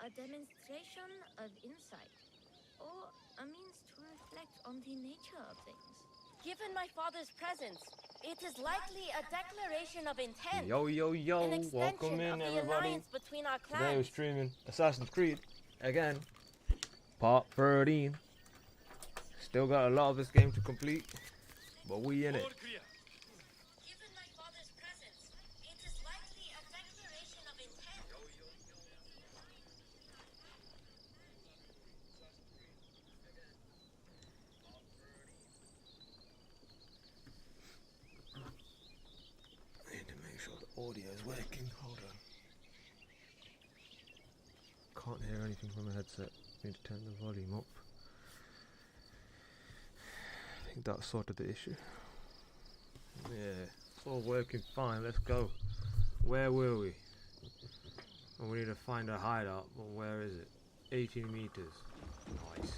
a demonstration of insight, or a means to reflect on the nature of things. Given my father's presence, it is likely a declaration of intent. Yo, yo, yo, An extension welcome in of the everybody. alliance between our clans. Today we're streaming Assassin's Creed again, part 13. Still got a lot of this game to complete, but we in it. Given my father's presence, it is likely a declaration of intent. I need to make sure the audio is working. Hold on. Can't hear anything from the headset. Need to turn the volume up. I think that sorted the issue. Yeah, it's all working fine. Let's go. Where were we? Oh, we need to find a hideout. Well, where is it? 18 meters. Nice.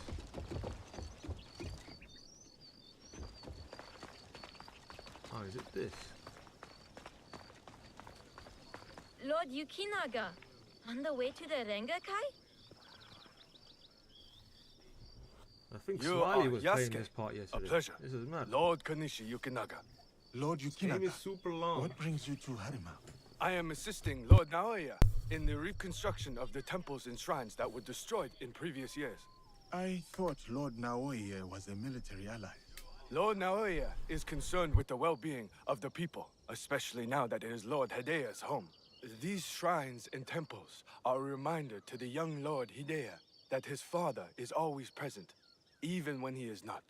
Oh, is it this? Lord Yukinaga, on the way to the Rengakai? I think You Smiley are was playing Yasuke. this part yesterday. A pleasure. This is mad. Lord Kanishi Yukinaga. Lord This game is Yukinaga, super long. what brings you to Harima? I am assisting Lord Naoe in the reconstruction of the temples and shrines that were destroyed in previous years. I thought Lord Naoe was a military ally. Lord Naoe is concerned with the well-being of the people, especially now that it is Lord Hidea's home. These shrines and temples are a reminder to the young Lord Hidea that his father is always present, even when he is not.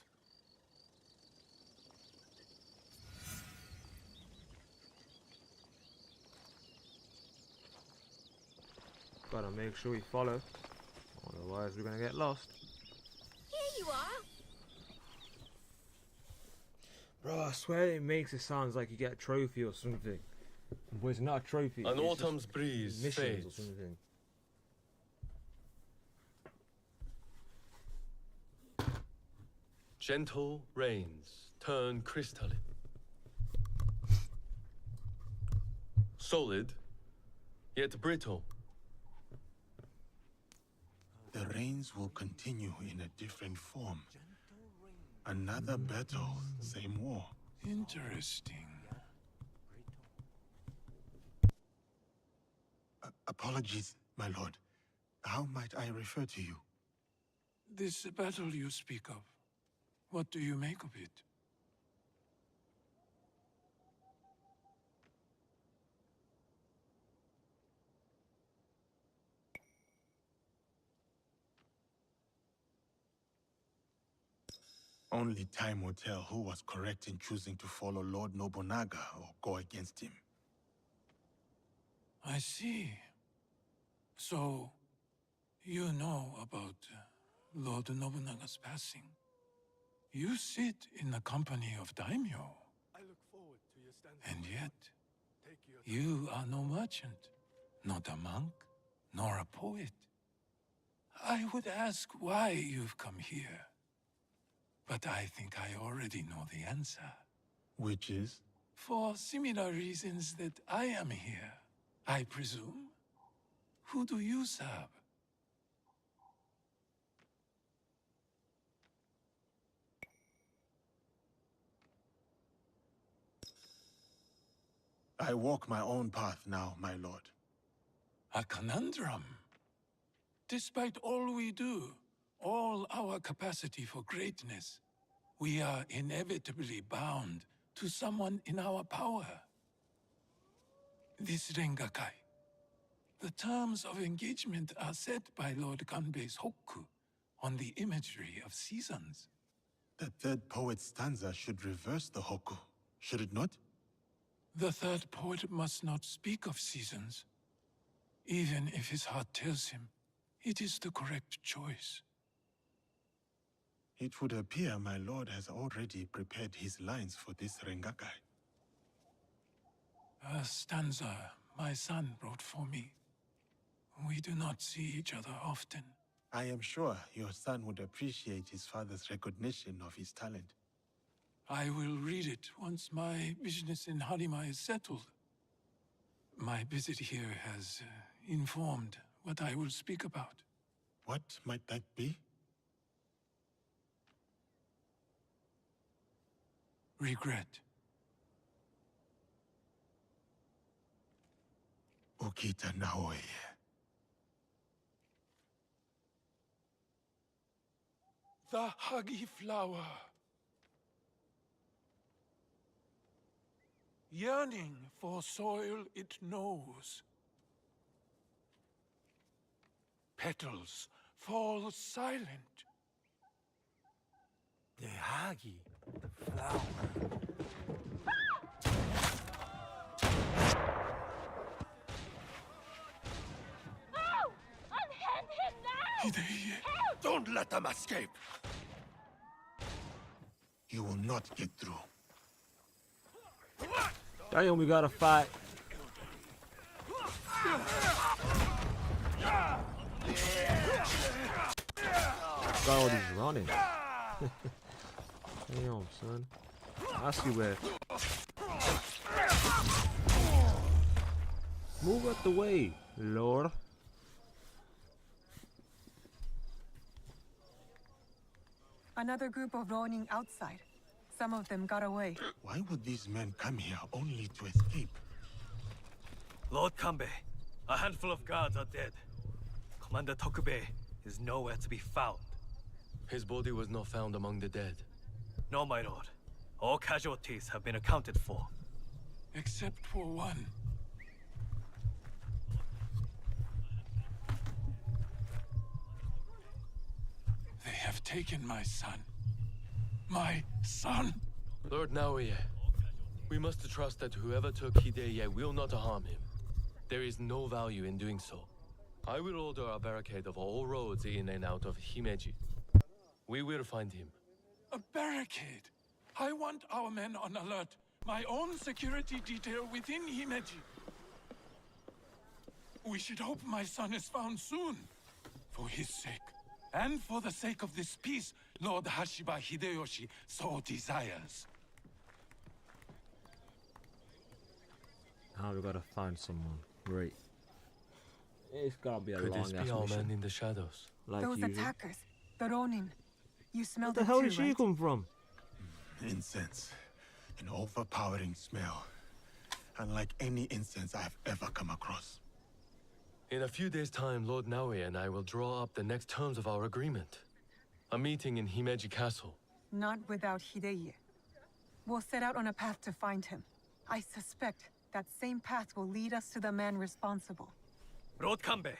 Gotta make sure we follow, otherwise we're gonna get lost. Here you are. Bro, I swear it makes it sound like you get a trophy or something. But it's not a trophy. An it's autumn's just breeze missions or fades. something. Gentle rains turn crystalline. Solid, yet brittle. The rains will continue in a different form. Another battle, same war. Interesting. Apologies, my lord. How might I refer to you? This battle you speak of, what do you make of it? Only time will tell who was correct in choosing to follow Lord Nobunaga or go against him. I see. So, you know about Lord Nobunaga's passing. You sit in the company of daimyo, I look forward to your standing. and yet Take your you are no merchant, not a monk, nor a poet. I would ask why you've come here, but I think I already know the answer. Which is? For similar reasons that I am here, I presume. Who do you serve? I walk my own path now, my lord. A conundrum. Despite all we do, all our capacity for greatness, we are inevitably bound to someone in our power. This Rengakai. The terms of engagement are set by Lord Ganbei's Hokku on the imagery of seasons. The third poet's stanza should reverse the Hokku, should it not? The third poet must not speak of seasons. Even if his heart tells him, it is the correct choice. It would appear my lord has already prepared his lines for this Rengakai. A stanza my son wrote for me. We do not see each other often. I am sure your son would appreciate his father's recognition of his talent. I will read it once my business in Harima is settled. My visit here has informed what I will speak about. What might that be? Regret. Ukita Naoe. The huggy flower. Yearning for soil it knows. Petals fall silent. The hagi, the flower. No! Unhand him now! Hideye. Don't let them escape! You will not get through. Damn, we gotta fight. God, he's running. Damn, son. I see where. Move out the way, Lord. Another group of Ronin outside. Some of them got away. Why would these men come here only to escape? Lord Kanbei, a handful of guards are dead. Commander Tokubei is nowhere to be found. His body was not found among the dead. No, my lord. All casualties have been accounted for. Except for one. They have taken my son. My son! Lord Naoe, we must trust that whoever took Hideye will not harm him. There is no value in doing so. I will order a barricade of all roads in and out of Himeji. We will find him. A barricade! I want our men on alert. My own security detail within Himeji. We should hope my son is found soon. For his sake. And for the sake of this peace, Lord Hashiba Hideyoshi so desires. Now we gotta find someone. Great. It's gotta be a Could long this ass be our mission. man in the shadows? Like Those usual. attackers, the Ronin. You smelled Where the it hell too, did she right? come from? Incense. An overpowering smell. Unlike any incense I have ever come across. In a few days' time, Lord Naoe and I will draw up the next terms of our agreement. A meeting in Himeji Castle. Not without Hideye. We'll set out on a path to find him. I suspect that same path will lead us to the man responsible. Lord Kanbei,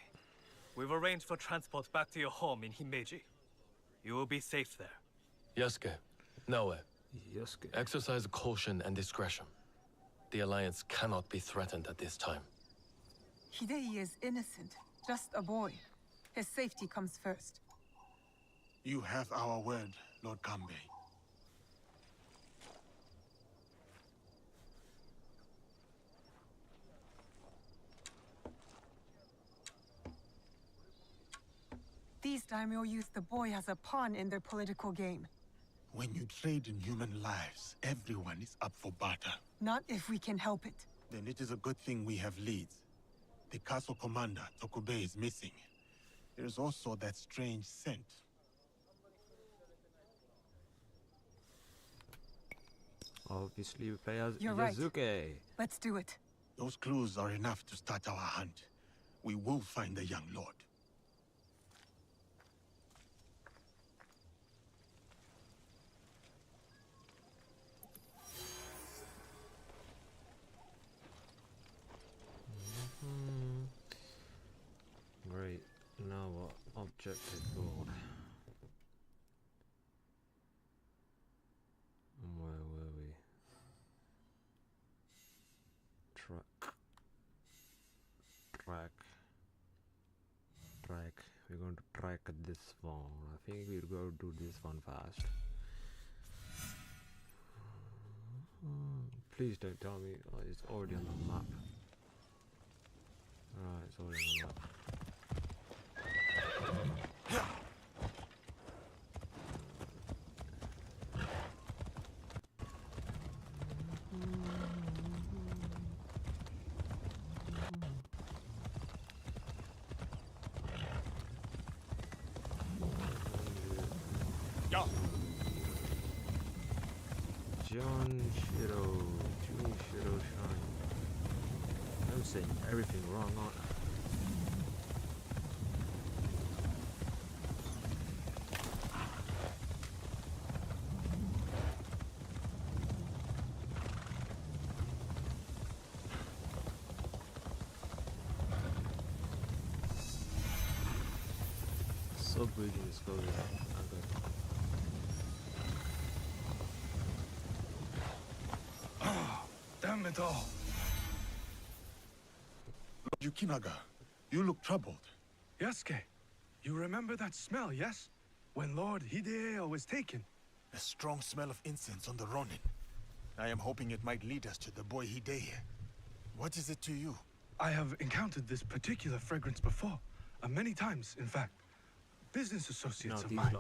we've arranged for transport back to your home in Himeji. You will be safe there. Yasuke, Naoe, Yasuke. exercise caution and discretion. The Alliance cannot be threatened at this time. Hideye is innocent, just a boy. His safety comes first. You have our word, Lord Kanbei. These daimyo use the boy as a pawn in their political game. When you trade in human lives, everyone is up for barter. Not if we can help it. Then it is a good thing we have leads. The castle commander, Tokubei, is missing. There is also that strange scent. Obviously, we play as You're right. Yasuke. Let's do it. Those clues are enough to start our hunt. We will find the young lord. Great. Now what? Objective board. And where were we? Track. We're going to track this one. I think we'll go do this one fast. Please don't tell me it's already on the map. Alright, it's already on the map. Junshiro Shrine. I'm saying everything wrong, aren't I? Sub-region is closed. Damn it all. Yukinaga, you look troubled. Yasuke, you remember that smell, yes? When Lord Hideo was taken. A strong smell of incense on the Ronin. I am hoping it might lead us to the boy Hideo. What is it to you? I have encountered this particular fragrance before. Many times, in fact. Business associates of mine.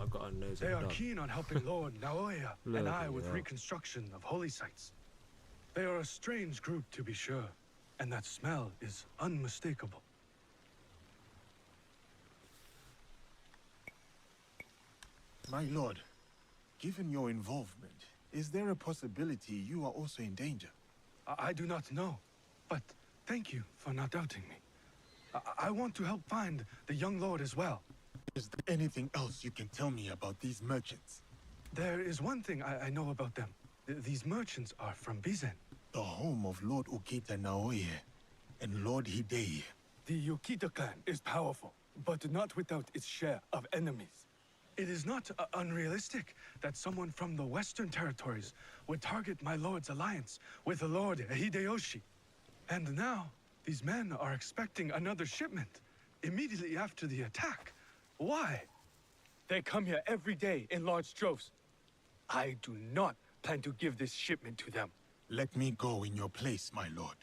They are keen on helping Lord Naoe and I with reconstruction of holy sites. They are a strange group, to be sure, and that smell is unmistakable. My lord, given your involvement, is there a possibility you are also in danger? I do not know, but thank you for not doubting me. I want to help find the young lord as well. Is there anything else you can tell me about these merchants? There is one thing I know about them. These merchants are from Bizen. The home of Lord Ukita Naoe and Lord Hideo. The Yukita clan is powerful, but not without its share of enemies. It is not unrealistic that someone from the Western territories would target my lord's alliance with Lord Hideyoshi. And now, these men are expecting another shipment immediately after the attack. Why? They come here every day in large droves. I do not plan to give this shipment to them. Let me go in your place, my lord.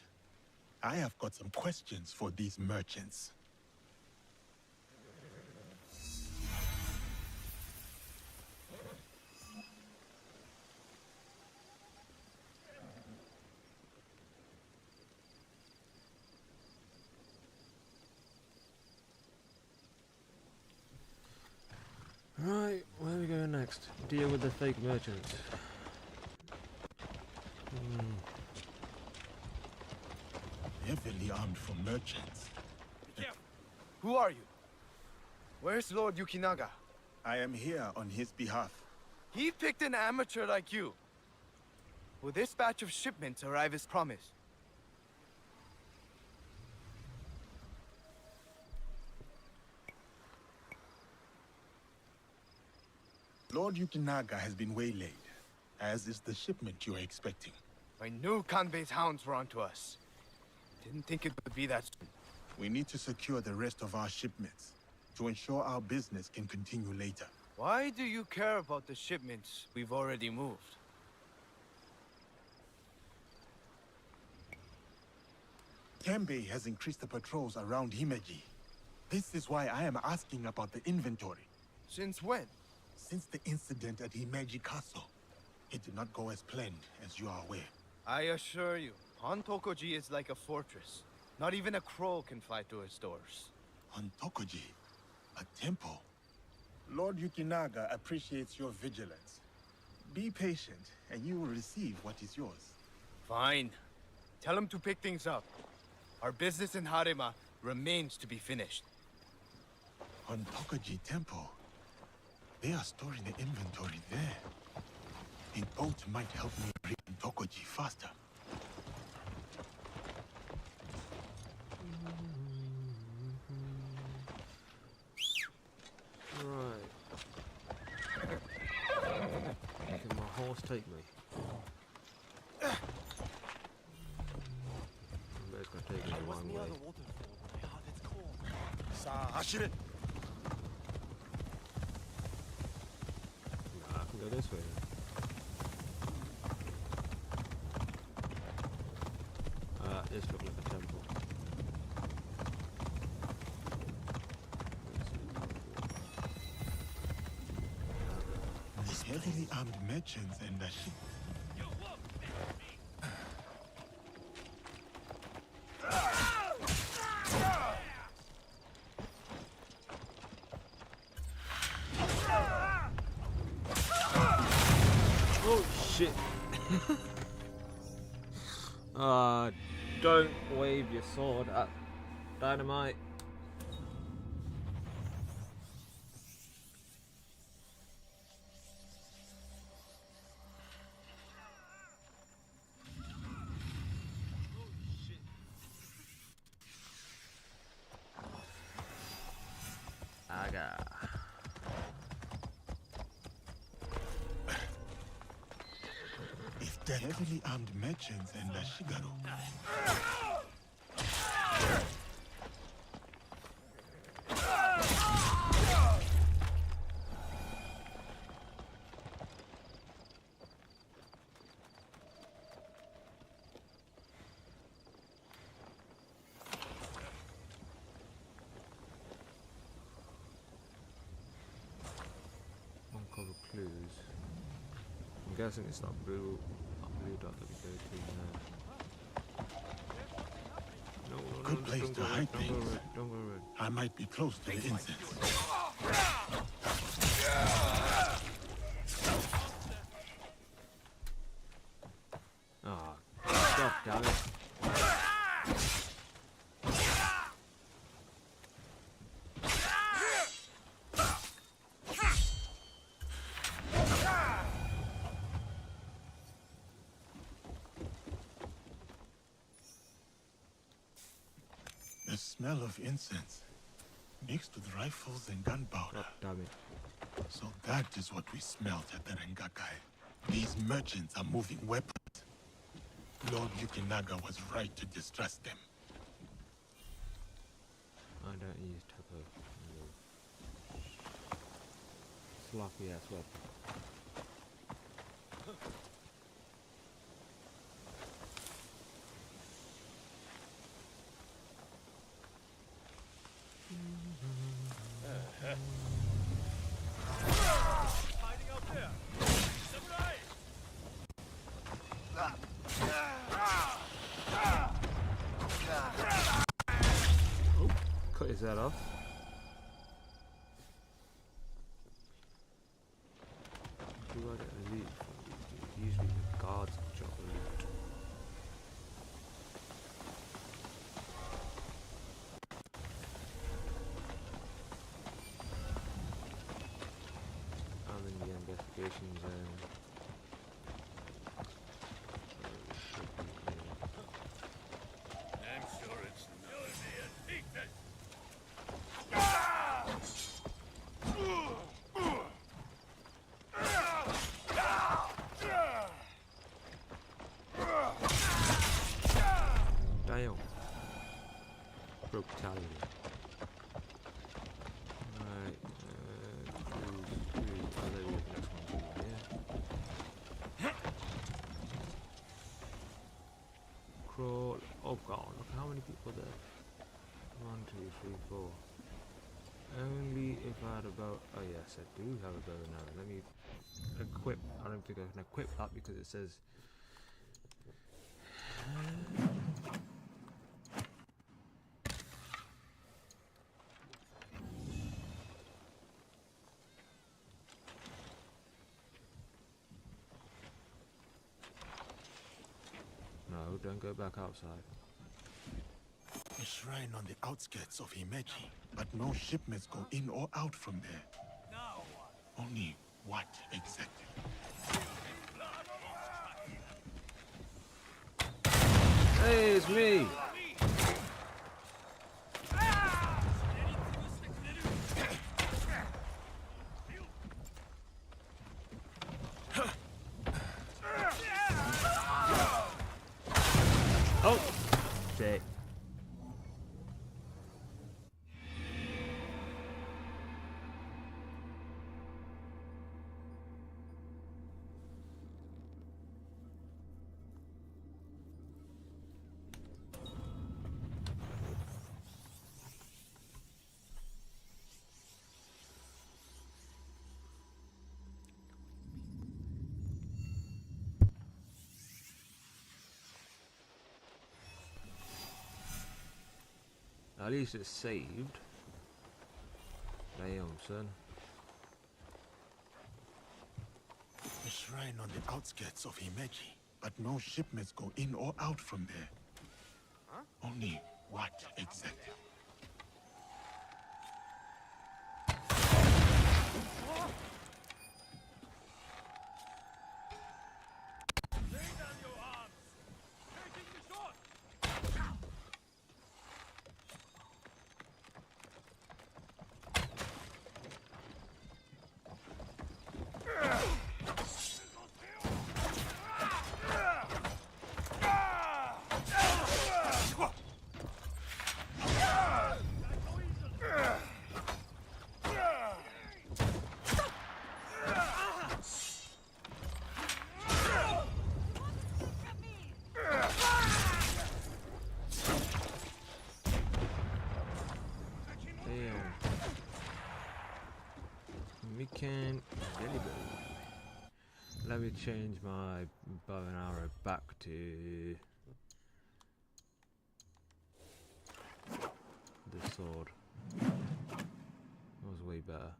I have got some questions for these merchants. Right, where are we going next? Deal with the fake merchants. Heavily armed for merchants. Who are you? Where's Lord Yukinaga? I am here on his behalf. He picked an amateur like you. Will this batch of shipments arrive as promised? Lord Yukinaga has been waylaid, as is the shipment you are expecting. I knew Kanbei's hounds were onto us. Didn't think it would be that soon. We need to secure the rest of our shipments to ensure our business can continue later. Why do you care about the shipments we've already moved? Kanbei has increased the patrols around Himeji. This is why I am asking about the inventory. Since when? Since the incident at Himeji Castle. It did not go as planned, as you are aware. I assure you, Hontokoji is like a fortress. Not even a crow can fly through its doors. Hontokoji? A temple? Lord Yukinaga appreciates your vigilance. Be patient, and you will receive what is yours. Fine. Tell him to pick things up. Our business in Harima remains to be finished. Hontokoji Temple? They are storing the inventory there. A boat might help me reach Hontokoji faster. Right. Can my horse take me? I bet it's gonna take me a long way. Nah, I can go this way then. This looks like a temple. Heavily armed merchants and a ship. Oh shit! Don't wave your sword at dynamite. Aga. If the heavily armed merchants and the Shigaru. Uncover clues. I'm guessing it's not blue dot that we go to now. No, Good place to hide things. Don't go red. I might be close to the incense. Ah, stop, damn it. The smell of incense, mixed with rifles and gunpowder. Oh, damn it. So that is what we smelled at the Rengakai. These merchants are moving weapons. Lord Yukinaga was right to distrust them. I don't use taco. Sloppy ass weapon. Hiding out there. Samurai! Oh, cut his head off. Do I get a loot from these dudes? Usually the guards drop the loot. I'm in the investigation zone. So it should be clear. I'm sure it's Damn. Brutality. Right, oh, there we go, the next one, yeah. Crawl. Oh god, look how many people there. 1, 2, 3, 4. Only if I had a bow. Oh yes, I do have a bow and arrow. Let me equip. I don't think I can equip that because it says no, don't go back outside. A shrine on the outskirts of Himeji, but no shipments go in or out from there. Only what exactly? Hey, it's me! Oh! Shit. At least it's saved. Damn, son. A shrine on the outskirts of Himeji, but no shipments go in or out from there. Huh? Only what exactly? We can let me change my bow and arrow back to the sword. That was way better.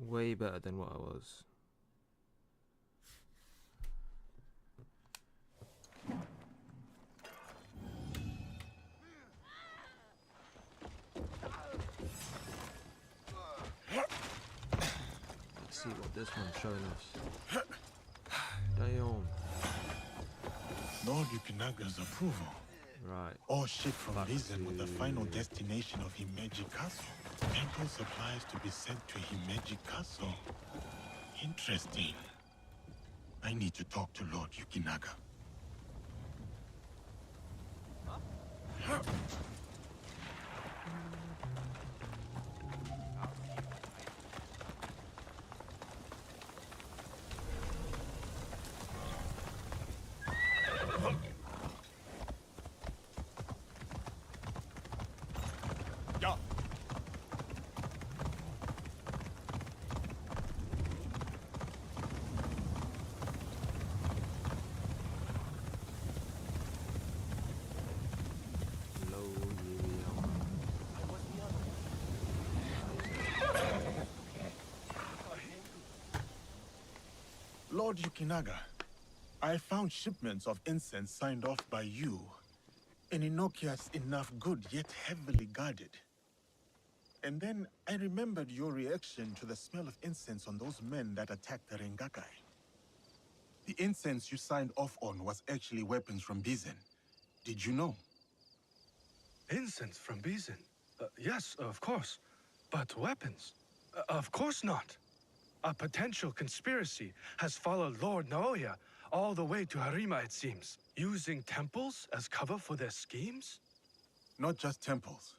Way better than what I was. See what this one's showing us. Damn. Lord Yukinaga's approval. Right. All ship from Back Risen with the to- final destination of Himeji Castle. Temple supplies to be sent to Himeji Castle. Interesting. I need to talk to Lord Yukinaga. Lord Yukinaga, I found shipments of incense signed off by you. An innocuous enough good, yet heavily guarded. And then I remembered your reaction to the smell of incense on those men that attacked the Rengakai. The incense you signed off on was actually weapons from Bizen. Did you know? Incense from Bizen? Yes, of course. But weapons? Of course not. A potential conspiracy has followed Lord Naoe all the way to Harima, it seems. Using temples as cover for their schemes? Not just temples.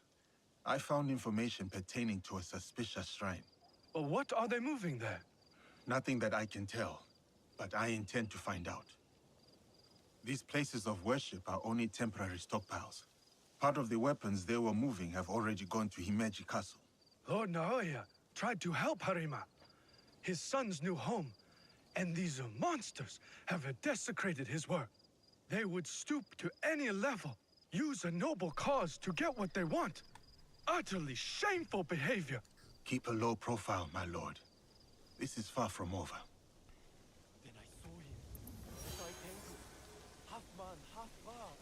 I found information pertaining to a suspicious shrine. What are they moving there? Nothing that I can tell, but I intend to find out. These places of worship are only temporary stockpiles. Part of the weapons they were moving have already gone to Himeji Castle. Lord Naoe tried to help Harima, his son's new home, and these monsters have desecrated his work. They would stoop to any level, use a noble cause to get what they want. Utterly shameful behavior. Keep a low profile, my lord. This is far from over. Then I saw him. Beside Tengu. Half man, half bird.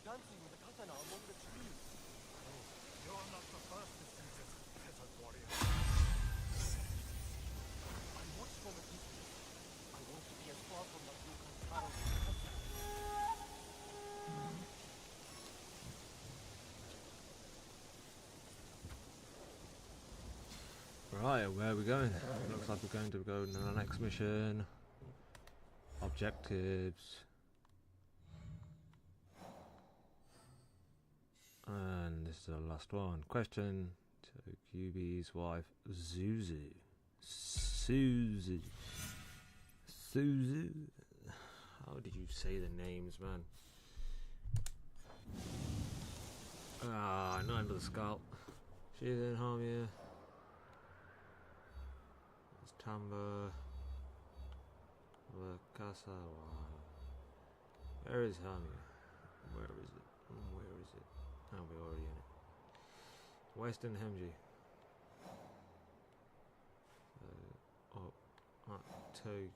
Dancing with a katana among the trees. Oh, you're not the first to see this, peasant warrior. I watched from a distance. I want to be as far from that broken tower as possible. Right, where are we going? Looks like we're going to go to the next mission. Objectives. And this is the last one. Question to QB's wife, Zuzu. Suzu. Suzu. How did you say the names, man? Ah, not under the scalp. She didn't harm you. It's Tamba. Wakasawa. Where is Hami? Where is it? Where is it? Oh, we're already in it. Western Hemji. Up at Tokyo's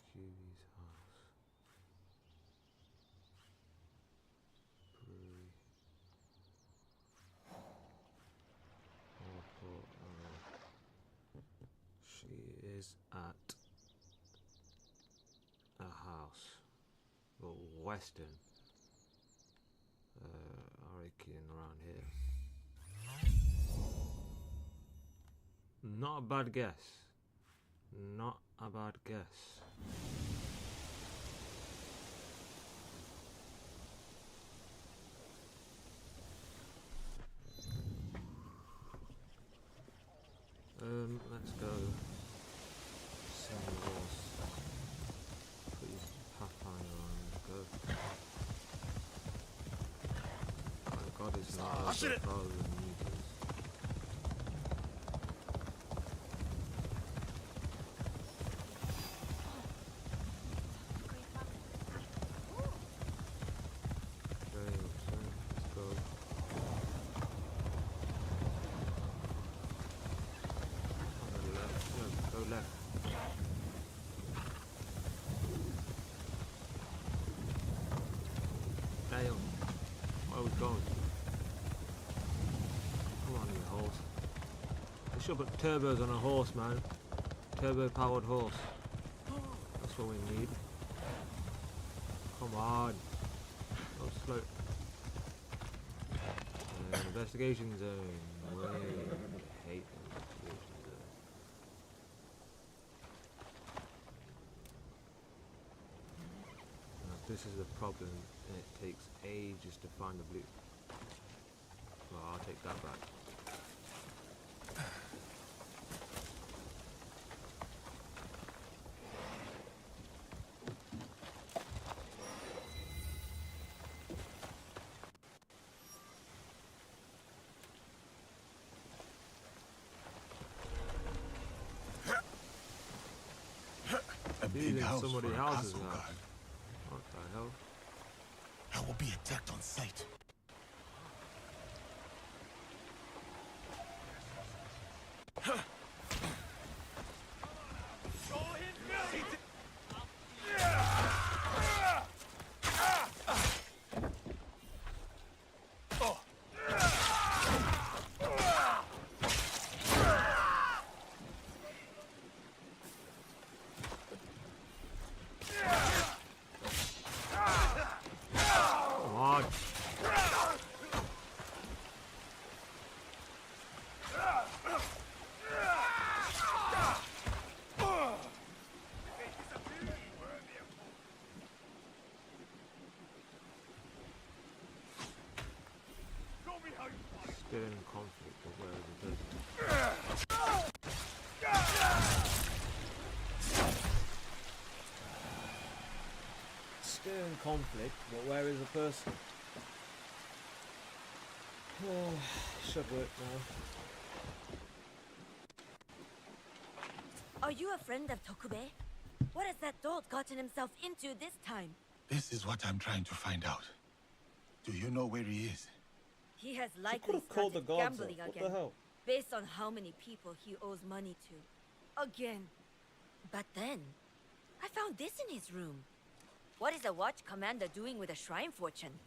is at a house. Well, western. I reckon around here. Not a bad guess. Not a bad guess. Let's go. Send the horse. Put your pathfinder on. Go. Thank God it's not over 1,000 meters. Okay, let's go. Go left. Damn. Where are we going? Come on, you horse. They should put turbos on a horse, man. Turbo powered horse. That's what we need. Come on. Go slow. Investigation zone. Way. I hate investigation zone. This is the problem, and it takes ages to find the blue. Well, I'll take that back. A big house for somebody's a houses castle now. guard. What the hell? I will be attacked on sight. Come on. Still in conflict of where the person. Still in conflict, but where is the person? Oh, should work now. Are you a friend of Tokube? What has that dolt gotten himself into this time? This is what I'm trying to find out. Do you know where he is? He has She likely could have called the started gods gambling off. What again, the hell? based on how many people he owes money to. Again. But then, I found this in his room. What is a watch commander doing with a shrine fortune?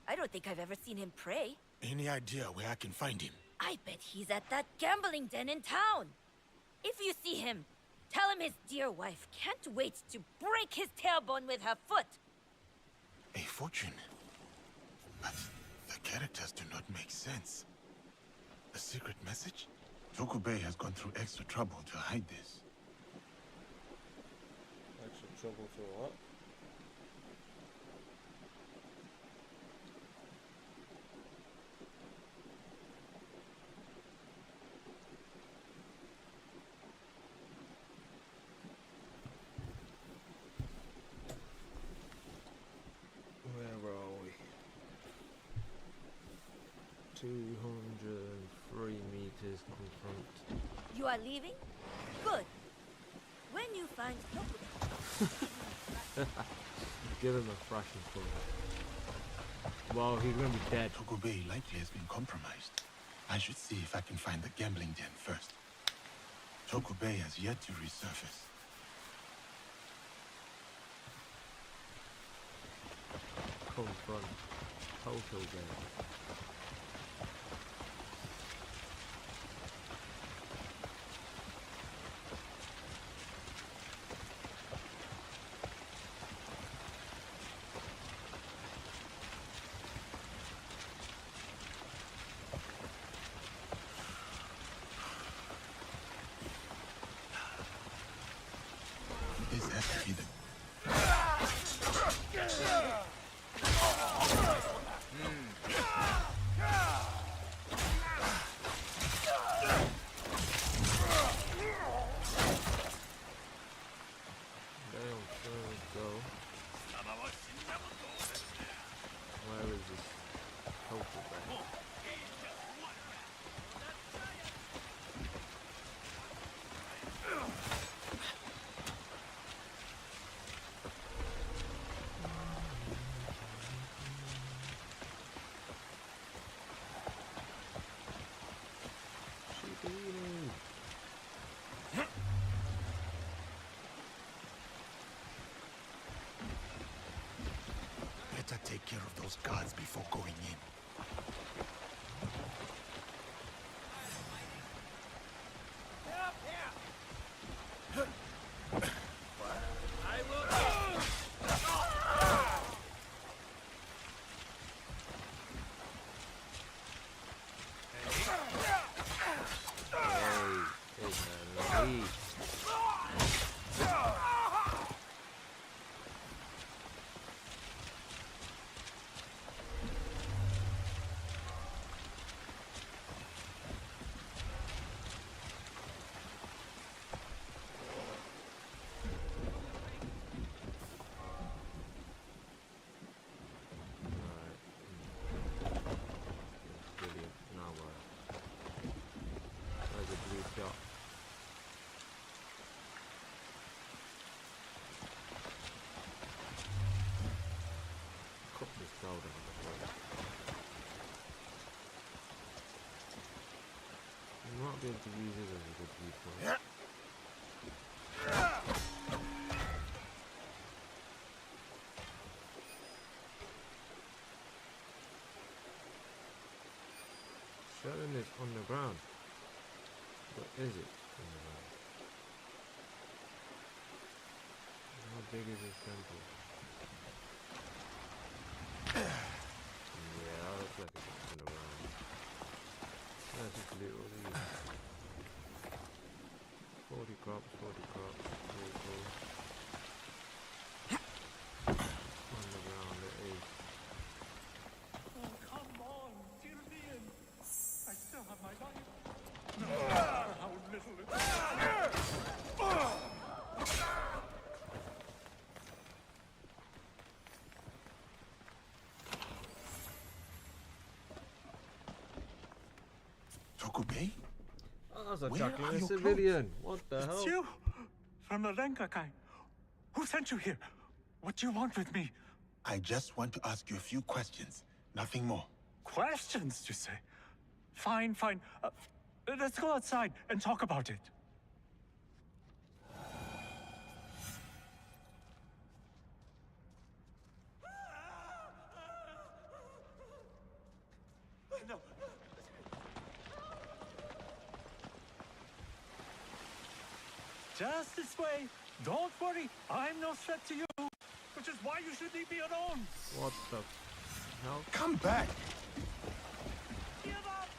I don't think I've ever seen him pray. Any idea where I can find him? I bet he's at that gambling den in town. If you see him, tell him his dear wife can't wait to break his tailbone with her foot. A fortune? But the characters do not make sense. A secret message? Tokube has gone through extra trouble to hide this. Extra trouble for what? Where are we? 203 meters confront. You are leaving? Good. When you find Tokube, Give him a thrashing pull. Well, he's gonna be dead. Tokube likely has been compromised. I should see if I can find the gambling den first. Tokube has yet to resurface. Confront. Total game. those guards before going in. Might be able to use it as a good viewpoint. Shutting is on the ground. What is it on the ground? How big is this temple? Yeah, that looks like it's on the ground. That's just literally 40 crops, 40 crops, 40 on the ground it is. Oh, come on, dear Ian. I still have my life. No matter how little it is. Tokubei? Oh, that's a Where jackal are and a your civilian. What the hell? It's you! From the Renkakai. Who sent you here? What do you want with me? I just want to ask you a few questions, nothing more. Questions, you say? Fine, fine. Let's go outside and talk about it. No. Just this way. Don't worry. I'm no threat to you. Which is why you should leave me alone. What the hell? Come back! Give up!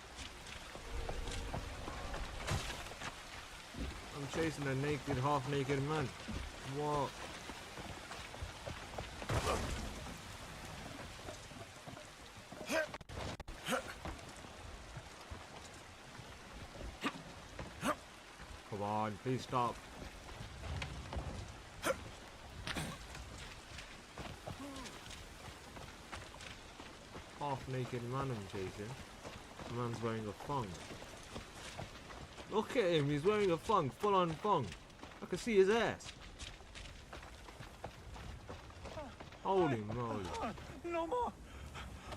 I'm chasing a naked, half-naked man. What? Come on, please stop. Half-naked man I'm chasing. The man's wearing a thong. Look at him, he's wearing a thong, full-on thong. I can see his ass. Holy moly. No more.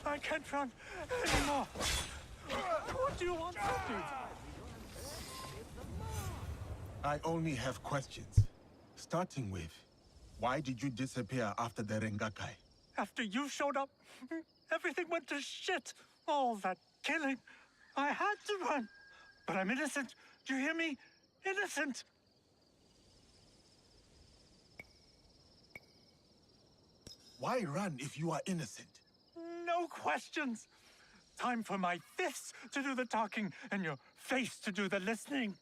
I can't run anymore. What do you want from me? I only have questions. Starting with, why did you disappear after the Rengakai? After you showed up, everything went to shit. All that killing. I had to run. But I'm innocent. Do you hear me? Innocent. Why run if you are innocent? No questions. Time for my fists to do the talking and your face to do the listening.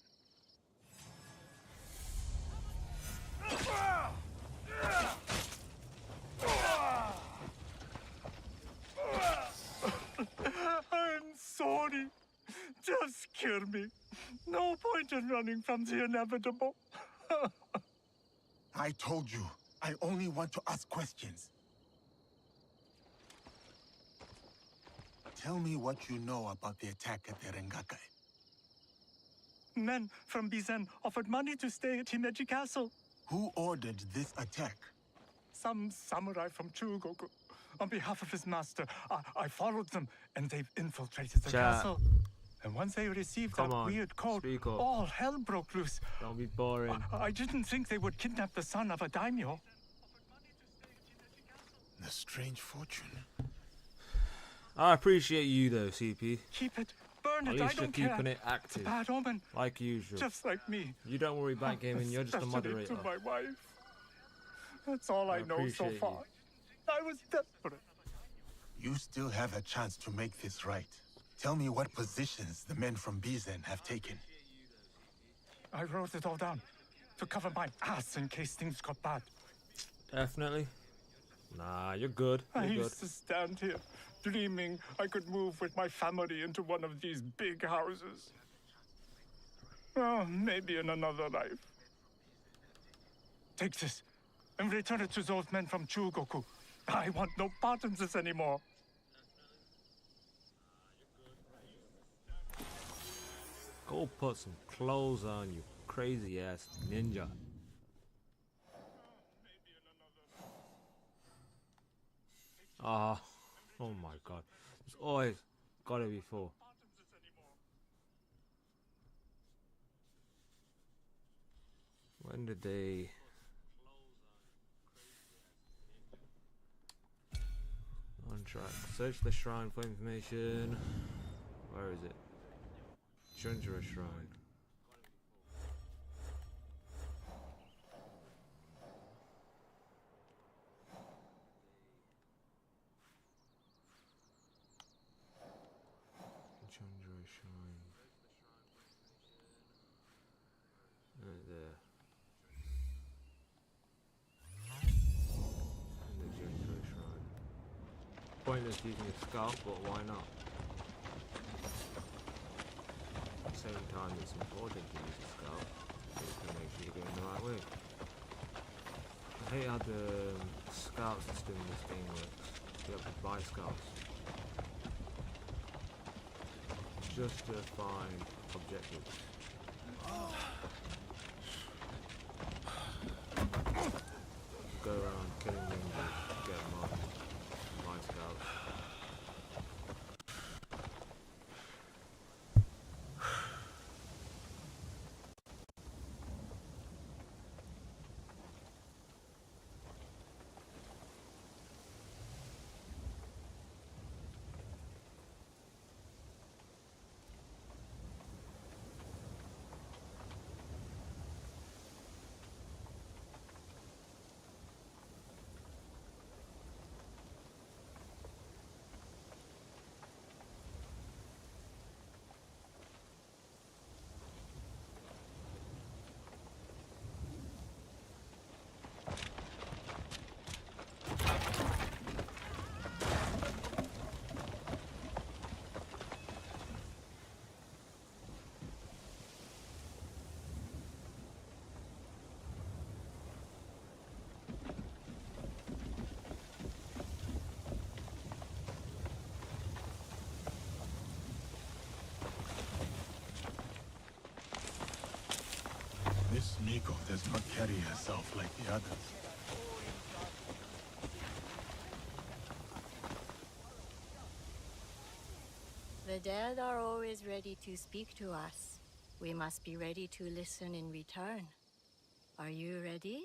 I'm sorry. Just kill me. No point in running from the inevitable. I told you, I only want to ask questions. Tell me what you know about the attack at the Rengakai. Men from Bizen offered money to stay at Himeji Castle. Who ordered this attack? Some samurai from Chugoku. On behalf of his master, I followed them, and they've infiltrated the castle. And once they received that weird code, all hell broke loose. Don't be boring. I didn't think they would kidnap the son of a daimyo. The strange fortune. I appreciate you though, CP. Keep it. Burn At it. I least you're don't care. keeping it It's a active, bad omen. like usual. Just like me. You don't worry about gaming, you're just a Especially moderator. to my wife. That's all I know so appreciate far. you. I was desperate. You still have a chance to make this right. Tell me what positions the men from Bizen have taken. I wrote it all down to cover my ass in case things got bad. Definitely. Nah, you're good. I You're good. used to stand here, dreaming I could move with my family into one of these big houses. Oh, maybe in another life. Take this, and return it to those men from Chugoku. I want no part in this anymore. Go put some clothes on, you crazy ass ninja. Ah, oh my god. There's always gotta be 4. When did they... On track. Search the shrine for information. Where is it? Chundra Shrine. Chundra Shrine. Right there. And the Chundra Shrine. Pointless using a scarf, but why not? At the same time, it's important to use a scarf so you can make sure you're going the right way. I hate how the scout system in this game works. You have to buy scouts just to find objectives. Go around killing ninjas, get money, buy scouts. Miss Miko does not carry herself like the others. The dead are always ready to speak to us. We must be ready to listen in return. Are you ready,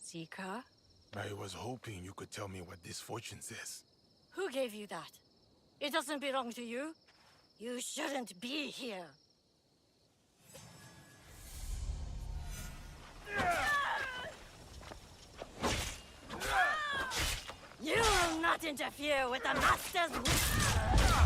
Zika? I was hoping you could tell me what this fortune says. Who gave you that? It doesn't belong to you. You shouldn't be here. You will not interfere with the Master's will.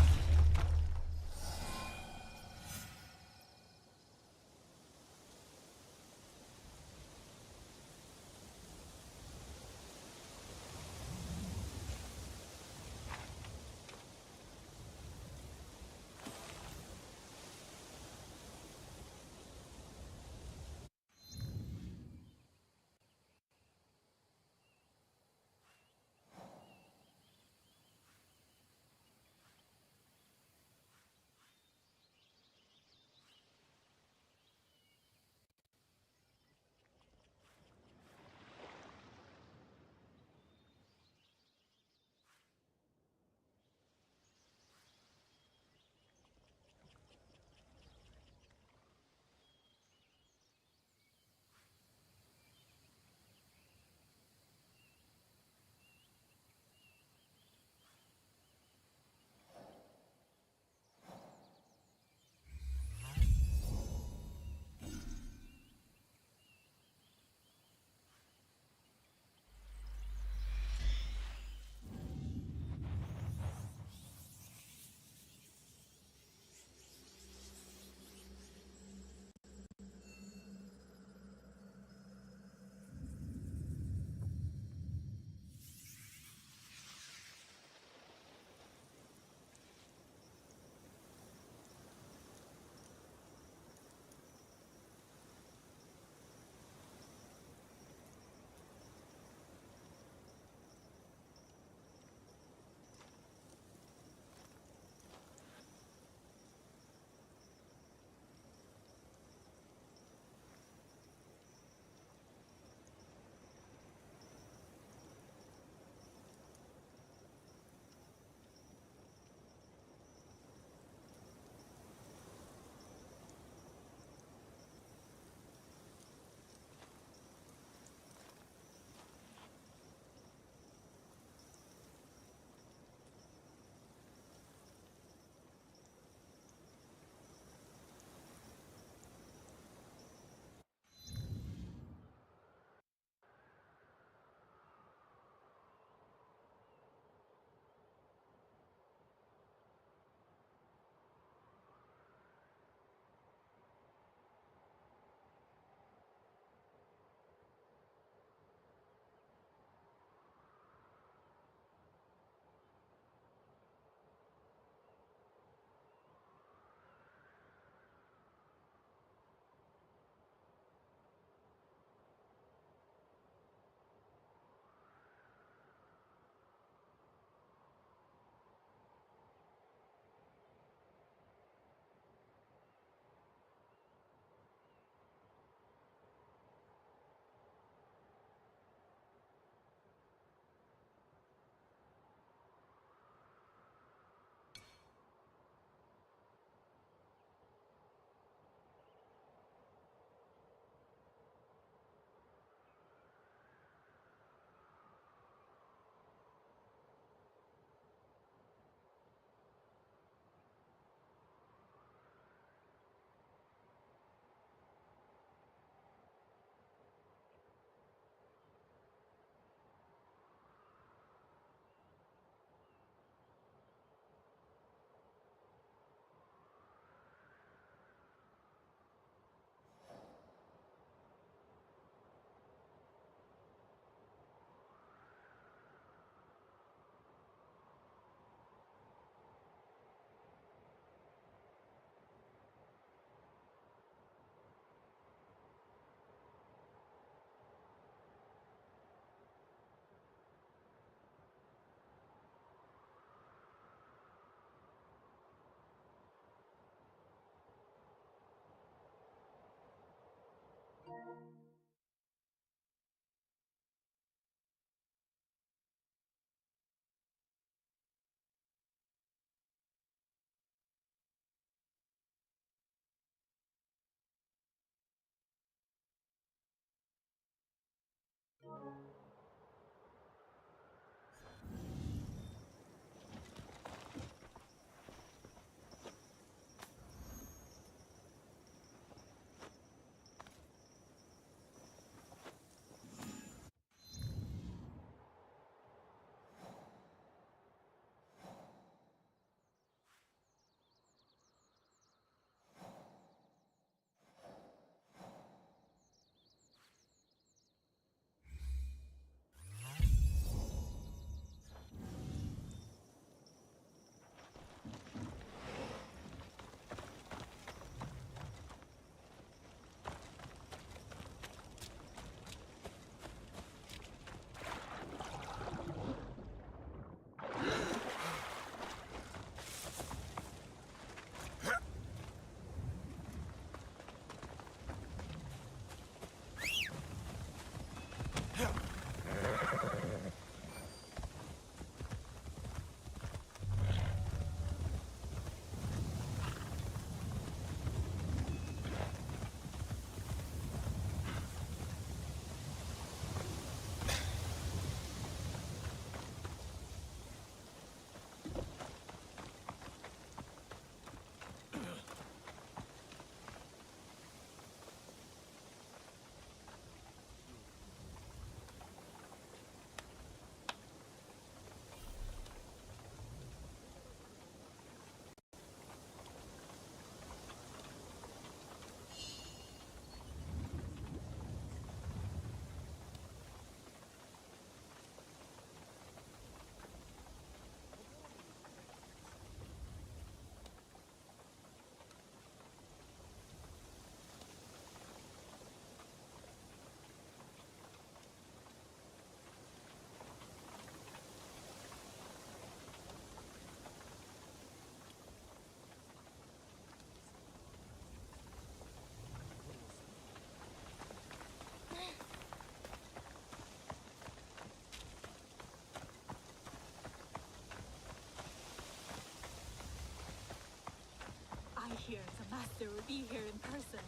here, the master will be here in person.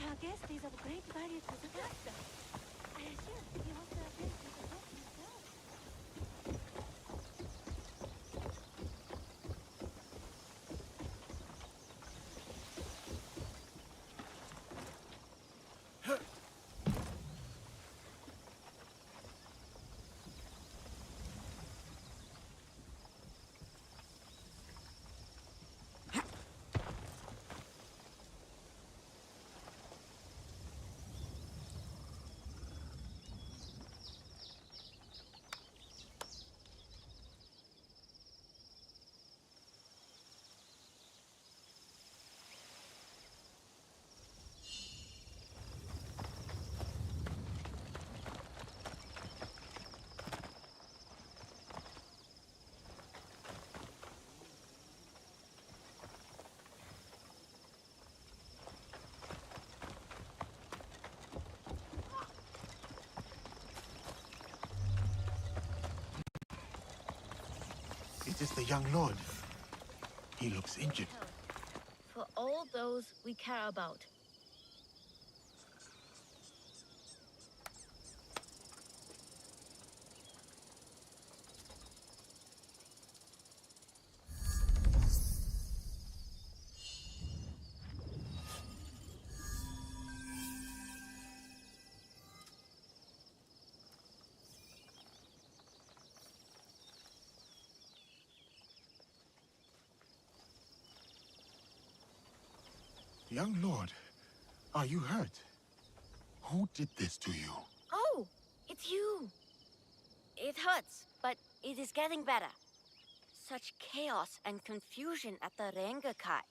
Our guest is of great value to the master. I assume he also appears to the book himself. It is the young lord. He looks injured. For all those we care about. Young lord, are you hurt? Who did this to you? Oh, it's you. It hurts, but it is getting better. Such chaos and confusion at the Rengakai.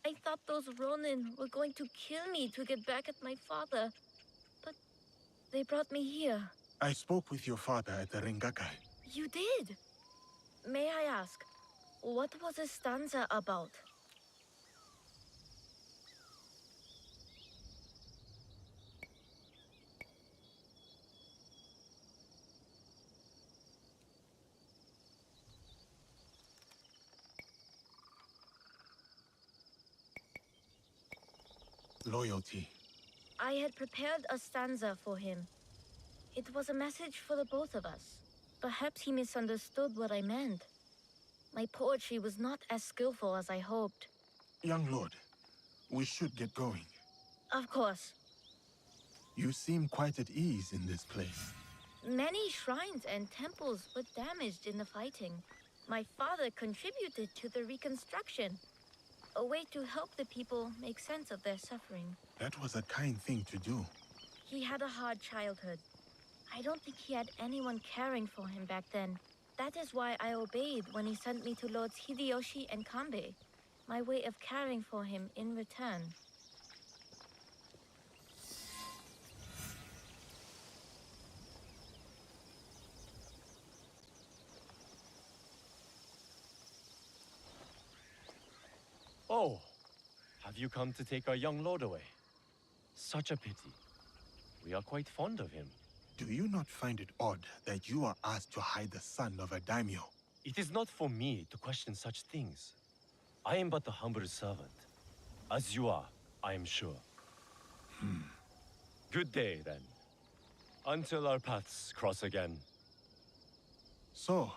I thought those Ronin were going to kill me to get back at my father. But they brought me here. I spoke with your father at the Rengakai. You did? May I ask, what was the stanza about? Loyalty. I had prepared a stanza for him. It was a message for the both of us. Perhaps he misunderstood what I meant. My poetry was not as skillful as I hoped. Young lord, we should get going. Of course. You seem quite at ease in this place. Many shrines and temples were damaged in the fighting. My father contributed to the reconstruction. A way to help the people make sense of their suffering. That was a kind thing to do. He had a hard childhood. I don't think he had anyone caring for him back then. That is why I obeyed when he sent me to Lords Hideyoshi and Kanbei. My way of caring for him in return. Oh, have you come to take our young lord away? Such a pity. We are quite fond of him. Do you not find it odd that you are asked to hide the son of a daimyo? It is not for me to question such things. I am but the humble servant. As you are, I am sure. Good day, then. Until our paths cross again. So,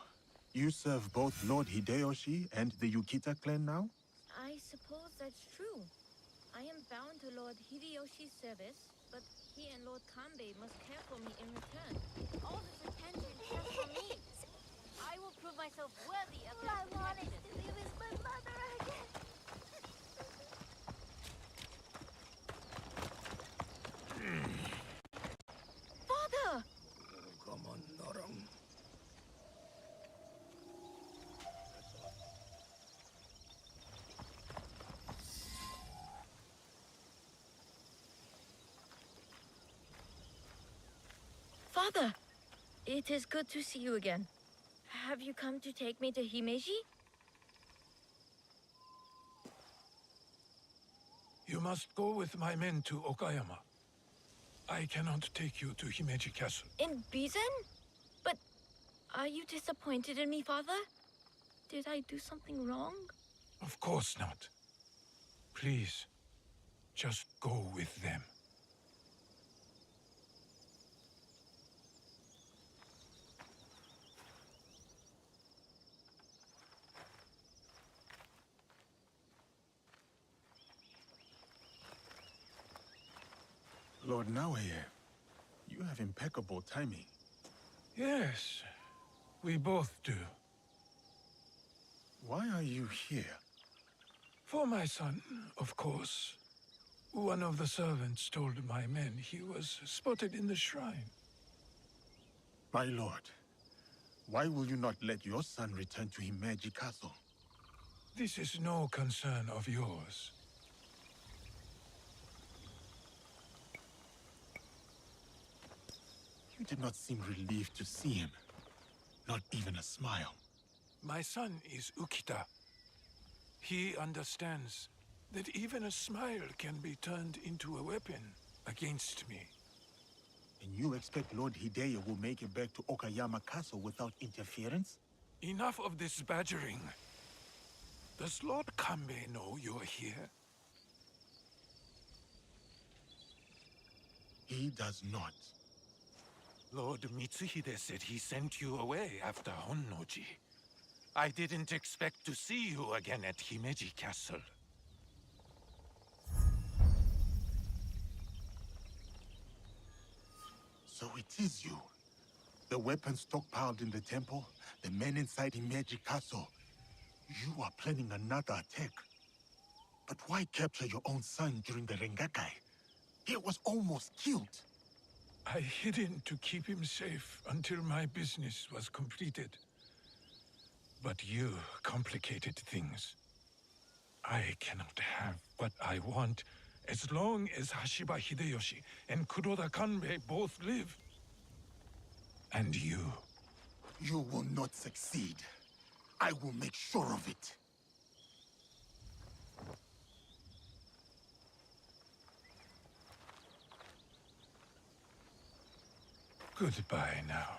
you serve both Lord Hideyoshi and the Yukita clan now? I suppose that's true. I am bound to Lord Hideyoshi's service, but he and Lord Kanbei must care for me in return. All this attention just for me. I will prove myself worthy of All I wanted to be with my mother again. Father! Father! It is good to see you again. Have you come to take me to Himeji? You must go with my men to Okayama. I cannot take you to Himeji Castle. In Bizen? But are you disappointed in me, Father? Did I do something wrong? Of course not. Please, just go with them. Lord Naoe, you have impeccable timing. Yes, we both do. Why are you here? For my son, of course. One of the servants told my men he was spotted in the shrine. My lord, why will you not let your son return to Himeji Castle? This is no concern of yours. You did not seem relieved to see him. Not even a smile. My son is Ukita. He understands that even a smile can be turned into a weapon against me. And you expect Lord Hideo will make it back to Okayama Castle without interference? Enough of this badgering. Does Lord Kanbei know you're here? He does not. Lord Mitsuhide said he sent you away after Honnoji. I didn't expect to see you again at Himeji Castle. So it is you. The weapons stockpiled in the temple, the men inside Himeji Castle. You are planning another attack. But why capture your own son during the Rengakai? He was almost killed. I hid him to keep him safe until my business was completed. But you complicated things. I cannot have what I want as long as Hashiba Hideyoshi and Kuroda Kanbei both live. And you. You will not succeed. I will make sure of it. Goodbye now.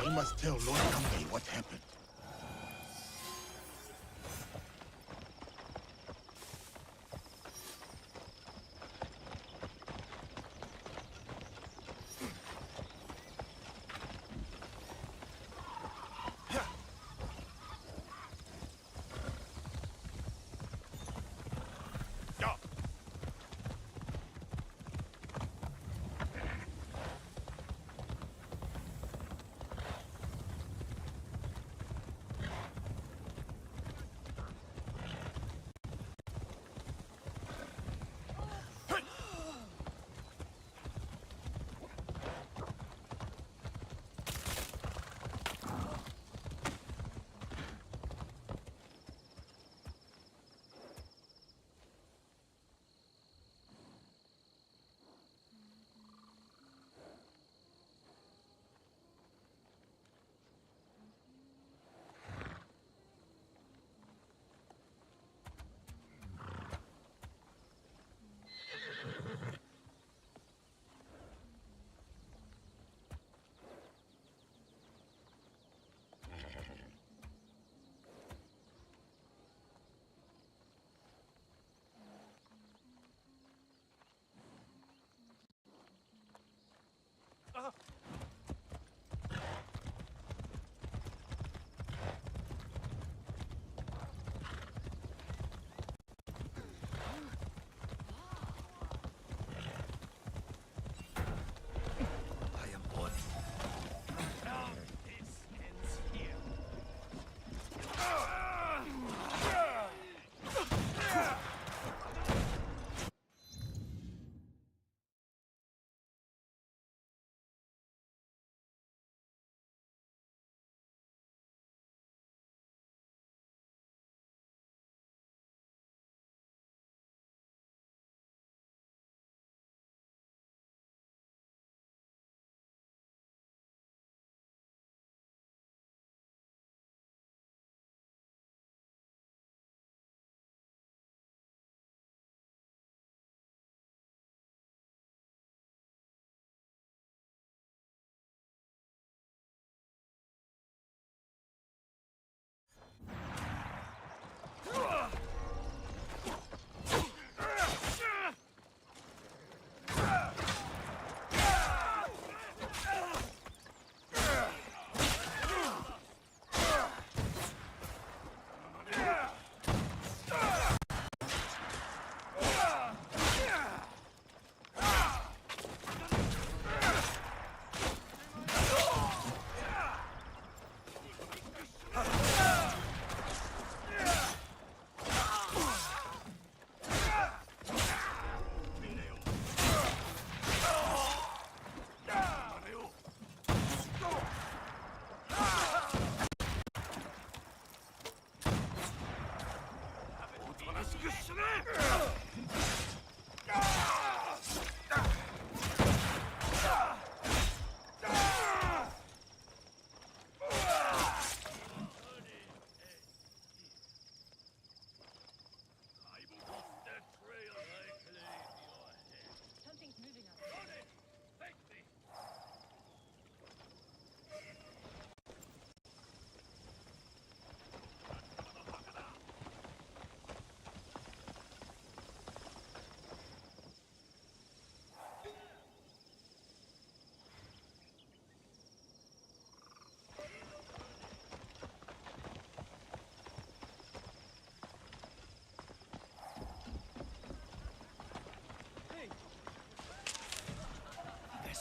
I must tell Lord Kanbei what happened.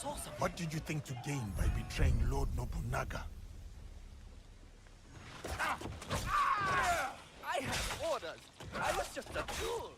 saw something. What did you think to gain by betraying Lord Nobunaga? I had orders. I was just a tool.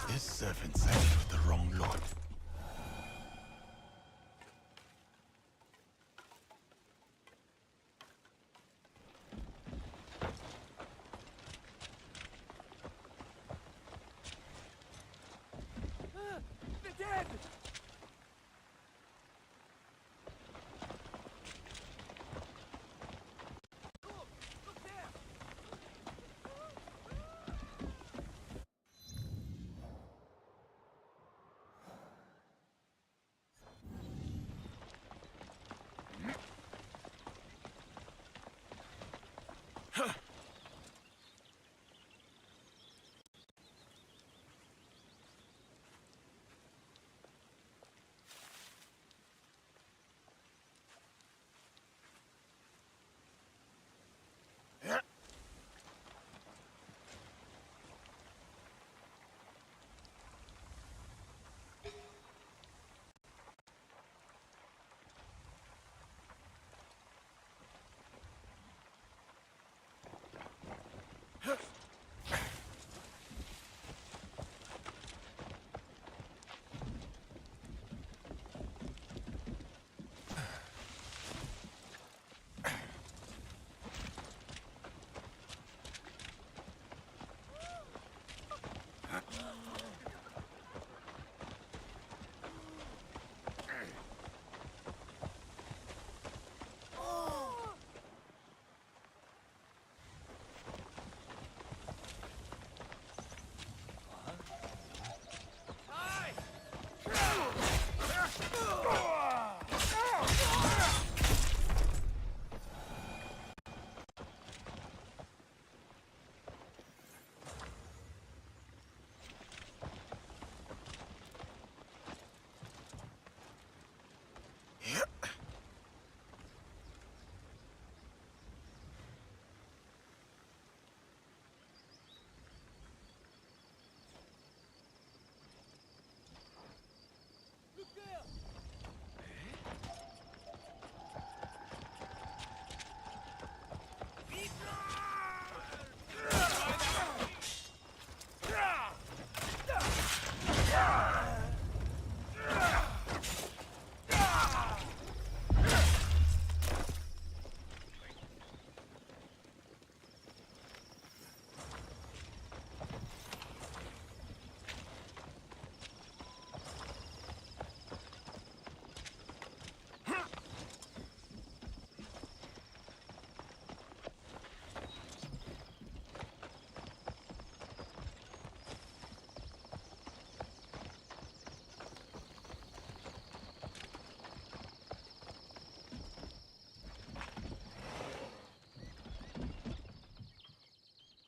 This servant sided with the wrong lord. They're dead! Look there!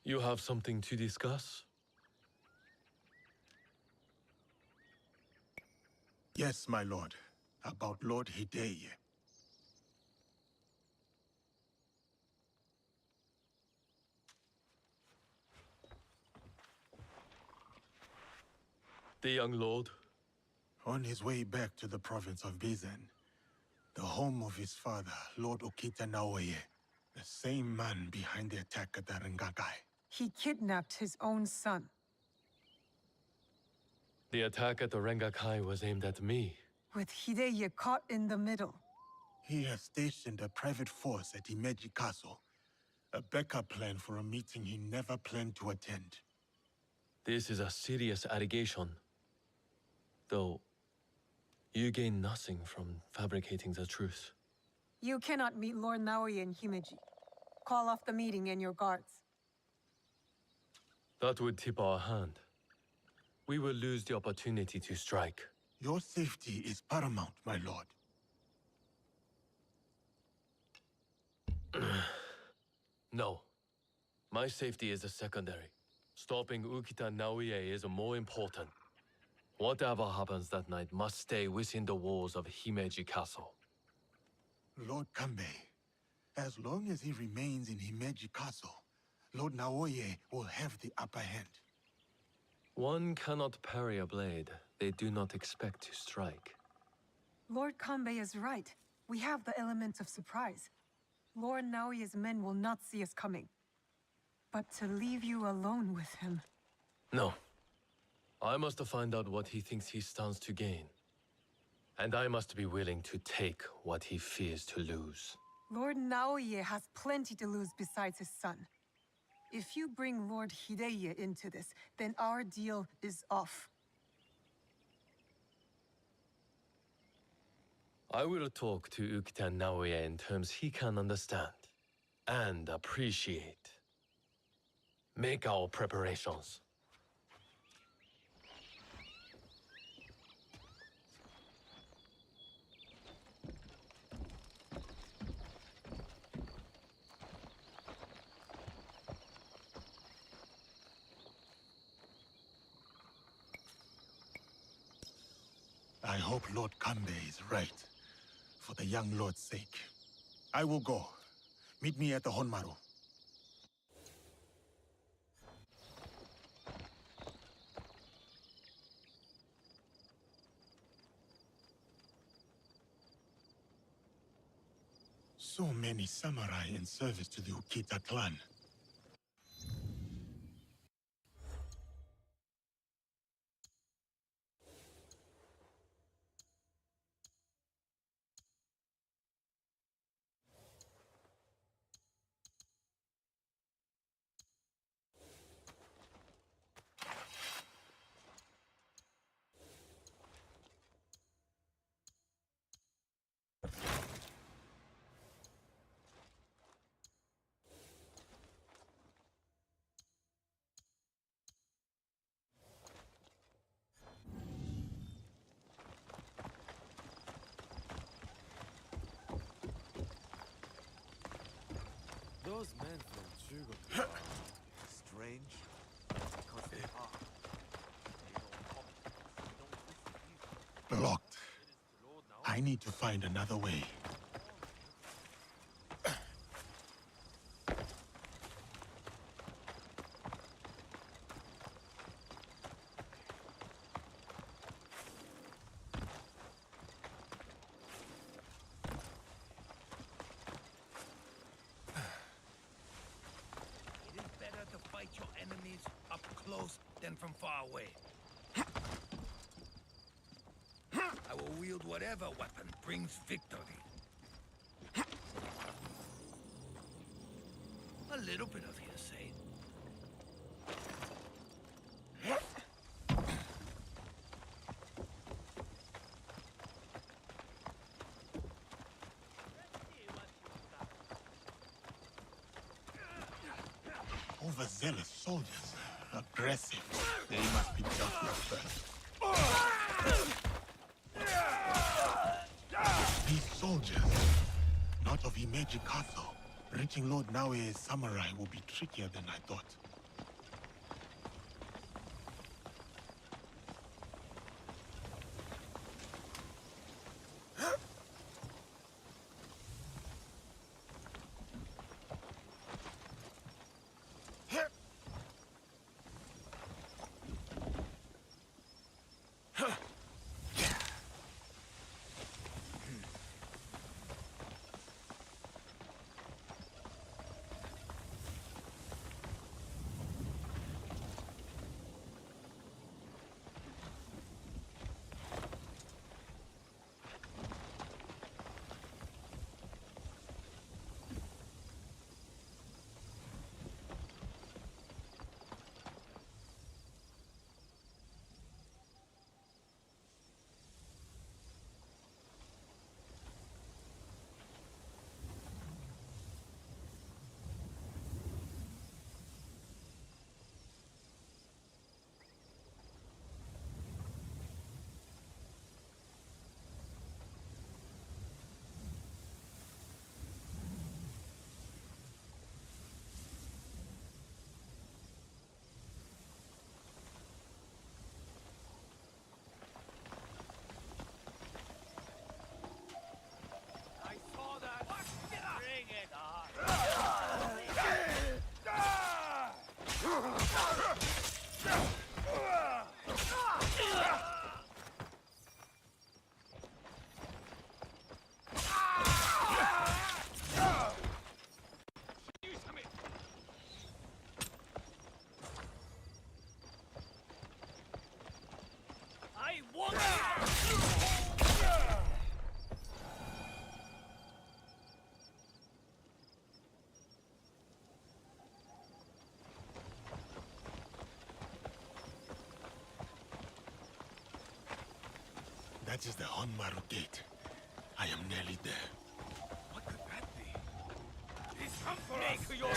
You have something to discuss? Yes, my lord. About Lord Hideye. The young lord? On his way back to the province of Bizen, the home of his father, Lord Okita Naoe, the same man behind the attack at the Rengakai. He kidnapped his own son. The attack at the Rengakai was aimed at me. With Hideye caught in the middle. He has stationed a private force at Imeji Castle, a backup plan for a meeting he never planned to attend. This is a serious allegation. Though, you gain nothing from fabricating the truth. You cannot meet Lord Naoe in Himeji. Call off the meeting and your guards. That would tip our hand. We will lose the opportunity to strike. Your safety is paramount, my lord. No. My safety is a secondary. Stopping Ukita Naoe is more important. Whatever happens that night must stay within the walls of Himeji Castle. Lord Kanbei, as long as he remains in Himeji Castle, Lord Naoe will have the upper hand. One cannot parry a blade they do not expect to strike. Lord Kanbei is right. We have the element of surprise. Lord Naoye's men will not see us coming. But to leave you alone with him... No. I must find out what he thinks he stands to gain. And I must be willing to take what he fears to lose. Lord Naoye has plenty to lose besides his son. If you bring Lord Hideye into this, then our deal is off. I will talk to Ukita Naoye in terms he can understand and appreciate. Make our preparations. I hope Lord Kanbei is right, for the young lord's sake. I will go. Meet me at the Honmaru. So many samurai in service to the Ukita clan. Those men from Chugoku are strange because they are. Blocked. I need to find another way. It is better to fight your enemies up close than from far away. I will wield whatever weapon brings victory. A little bit of hearsay. Overzealous soldiers. Aggressive. They must be dealt with first. These soldiers, not of Himeji Castle, reaching Lord Naoe's samurai will be trickier than I thought. That is the Honmaru Gate. I am nearly there. What could that be? He's come for us! Make your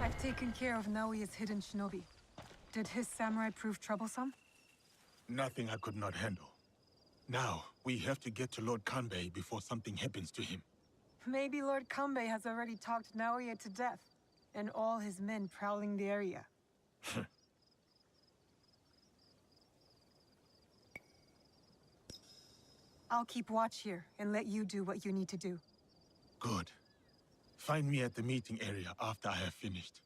I've taken care of Naoe's hidden shinobi. Did his samurai prove troublesome? Nothing I could not handle. Now, we have to get to Lord Kanbei before something happens to him. Maybe Lord Kanbei has already talked Naoe to death, and all his men prowling the area. I'll keep watch here and let you do what you need to do. Good. Find me at the meeting area after I have finished.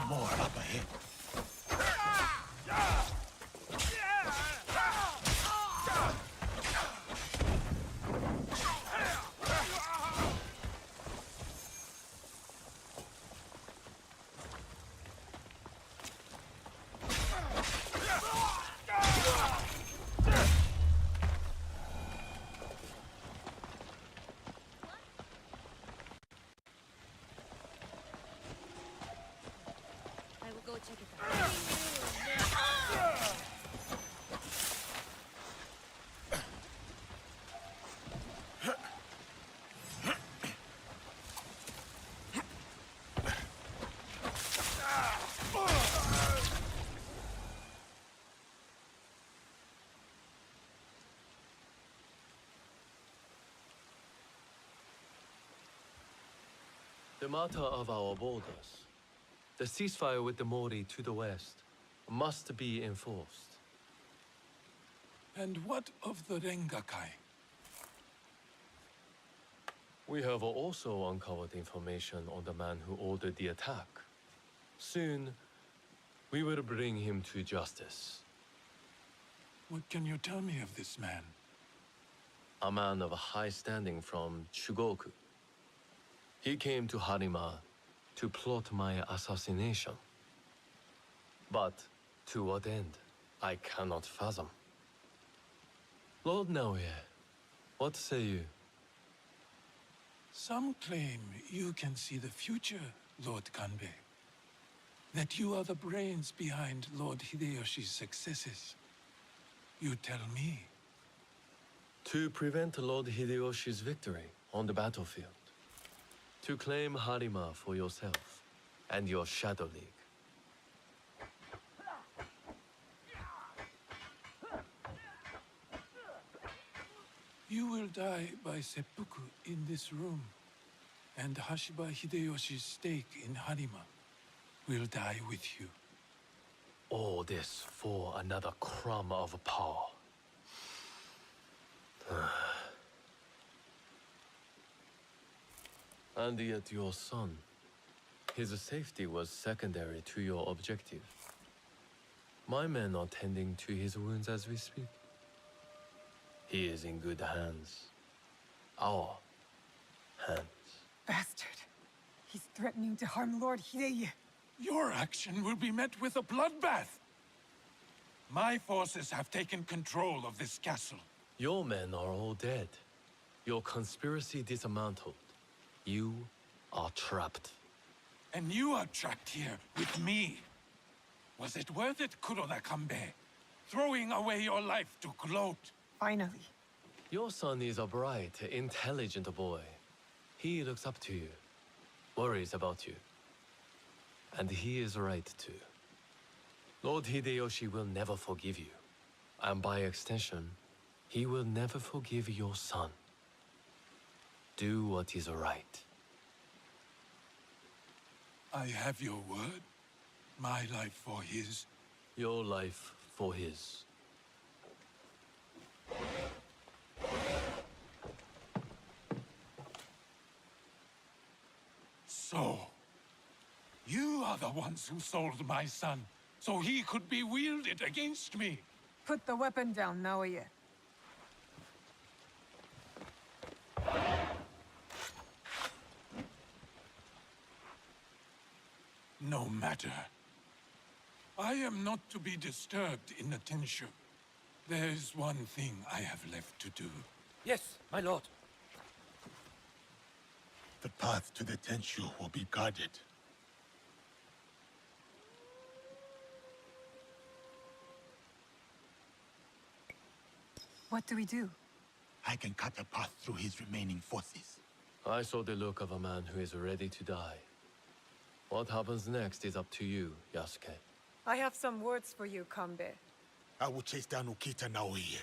More up ahead. I will go check it out. The matter of our borders. The ceasefire with the Mori to the west must be enforced. And what of the Rengakai? We have also uncovered information on the man who ordered the attack. Soon, we will bring him to justice. What can you tell me of this man? A man of high standing from Chugoku. He came to Harima to plot my assassination. But to what end, I cannot fathom. Lord Naoe, what say you? Some claim you can see the future, Lord Kanbei. That you are the brains behind Lord Hideyoshi's successes. You tell me. To prevent Lord Hideyoshi's victory on the battlefield, To claim Harima for yourself and your Shadow League. You will die by seppuku in this room, and Hashiba Hideyoshi's stake in Harima will die with you. All this for another crumb of power. And yet your son, his safety was secondary to your objective. My men are tending to his wounds as we speak. He is in good hands. Our hands. Bastard. He's threatening to harm Lord Hideye. Your action will be met with a bloodbath. My forces have taken control of this castle. Your men are all dead. Your conspiracy dismantled. You are trapped. And you are trapped here with me. Was it worth it, Kuroda Kambe? Throwing away your life to gloat? Finally. Your son is a bright, intelligent boy. He looks up to you, worries about you. And he is right too. Lord Hideyoshi will never forgive you. And by extension, he will never forgive your son. Do what is right. I have your word. My life for his. Your life for his. So, you are the ones who sold my son, so he could be wielded against me. Put the weapon down, Naoe. No matter. I am not to be disturbed in the Tenshu. There's one thing I have left to do. Yes, my lord. The path to the Tenshu will be guarded. What do we do? I can cut a path through his remaining forces. I saw the look of a man who is ready to die. What happens next is up to you, Yasuke. I have some words for you, Kambe. I will chase down Ukita Naoe.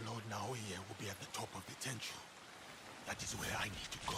Lord Naoe will be at the top of the Tenshu. That is where I need to go.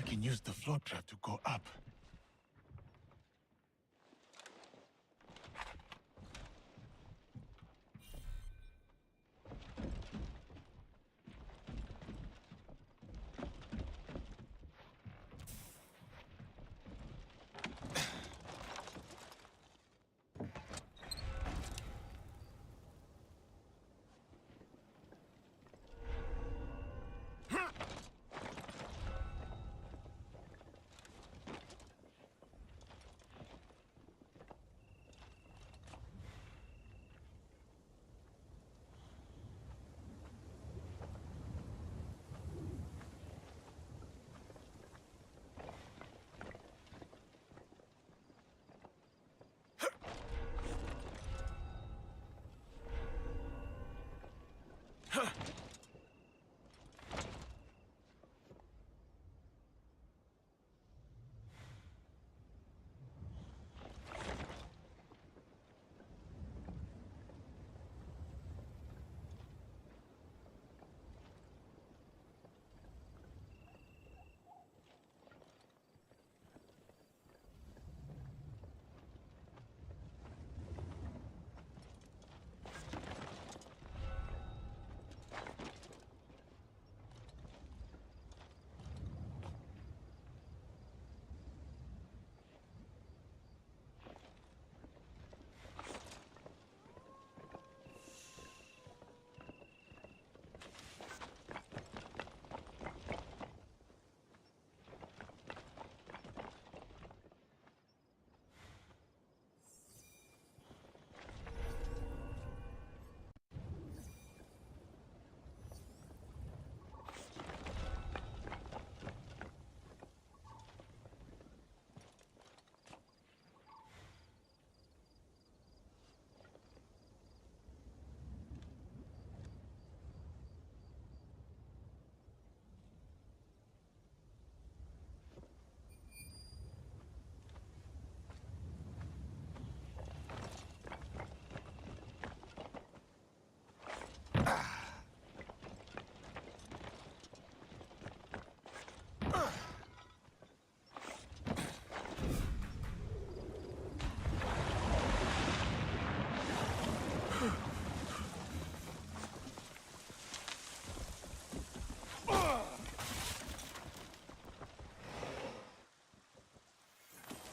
I can use the floor trap to go up.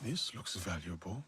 This looks valuable.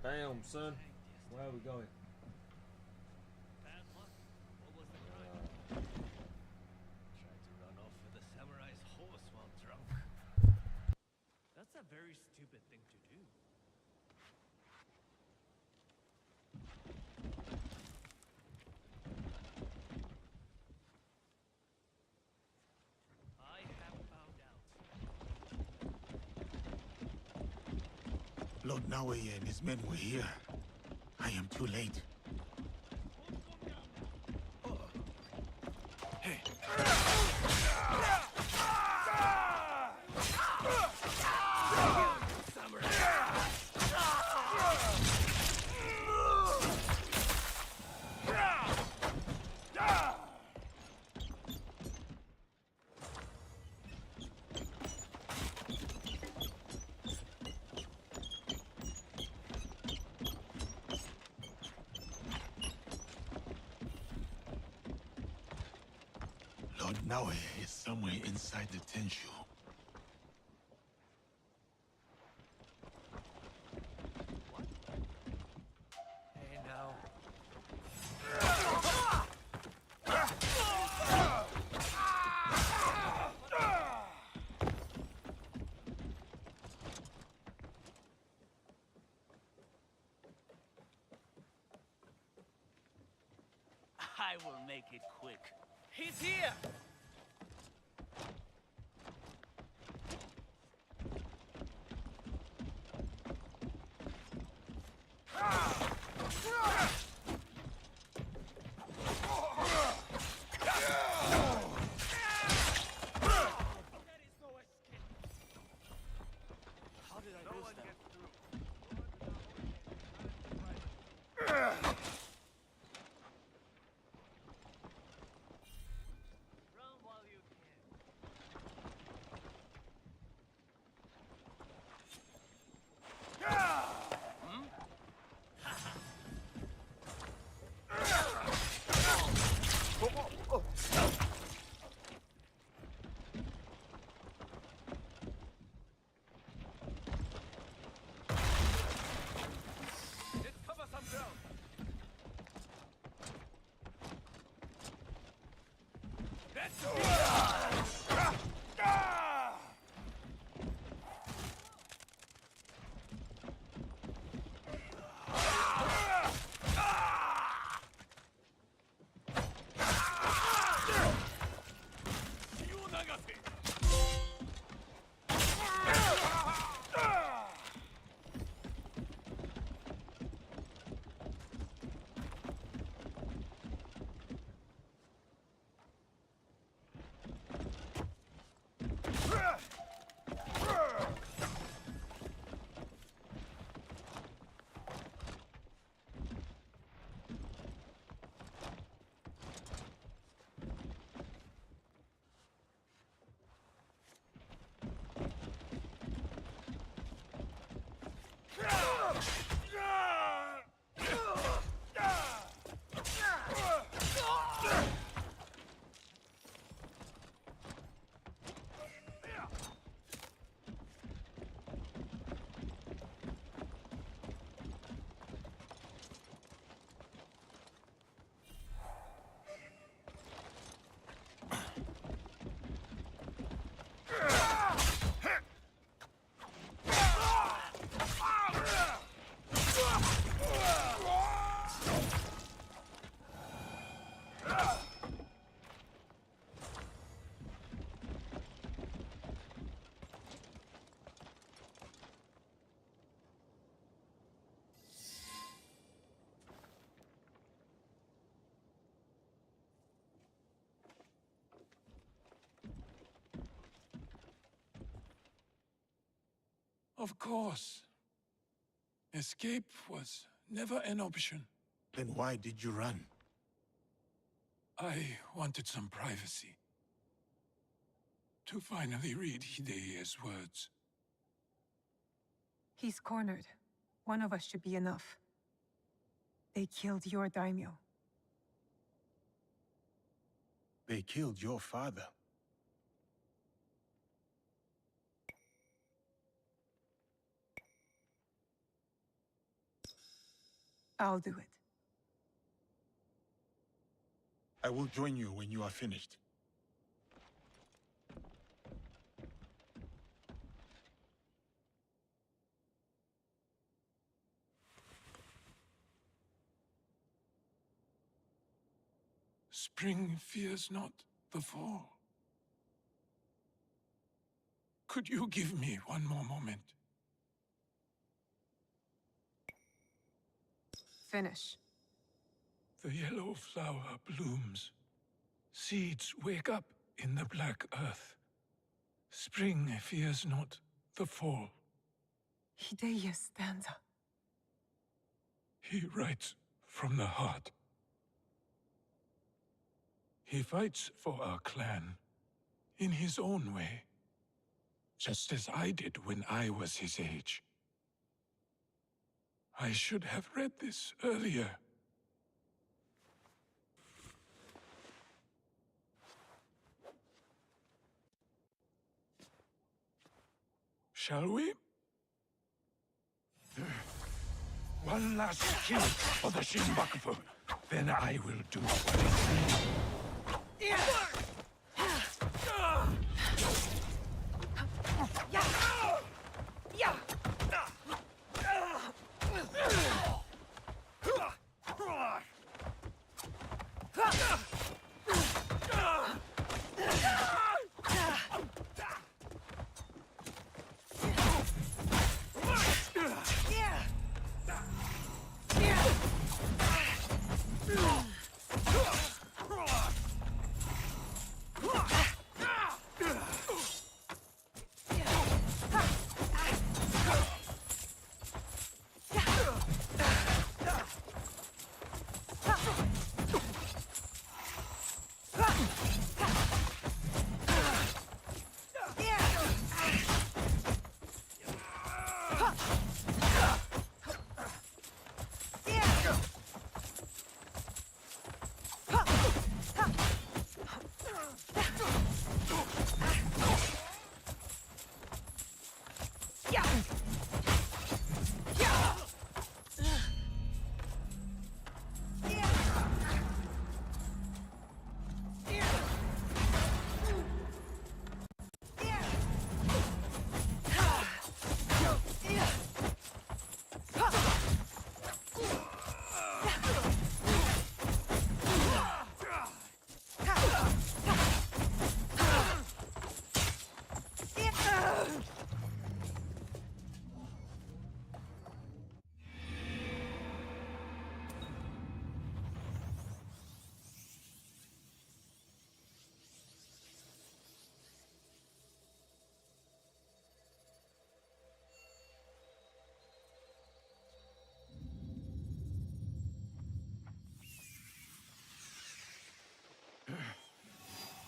Bam, son. Where are we going? Bad luck. What was the crime? Tried to run off with a samurai's horse while drunk. That's a very stupid thing to do. I have found out. Lord Naoe and his men were here. I am too late. Lord Naoe is somewhere inside the Tenshu. Hey, now. I will make it quick. He's here! How did I lose that? Run while you can. Let's cover some ground. Let's go! Of course. Escape was never an option. Then why did you run? I wanted some privacy. To finally read Hideya's words. He's cornered. One of us should be enough. They killed your daimyo. They killed your father. I'll do it. I will join you when you are finished. Spring fears not the fall. Could you give me one more moment? Finish. The yellow flower blooms. Seeds wake up in the black earth. Spring fears not the fall. Hideya's stanza. He writes from the heart. He fights for our clan in his own way, just as I did when I was his age. I should have read this earlier. Shall we? One last kill for the Shinbakufu. Then I will do what is needed.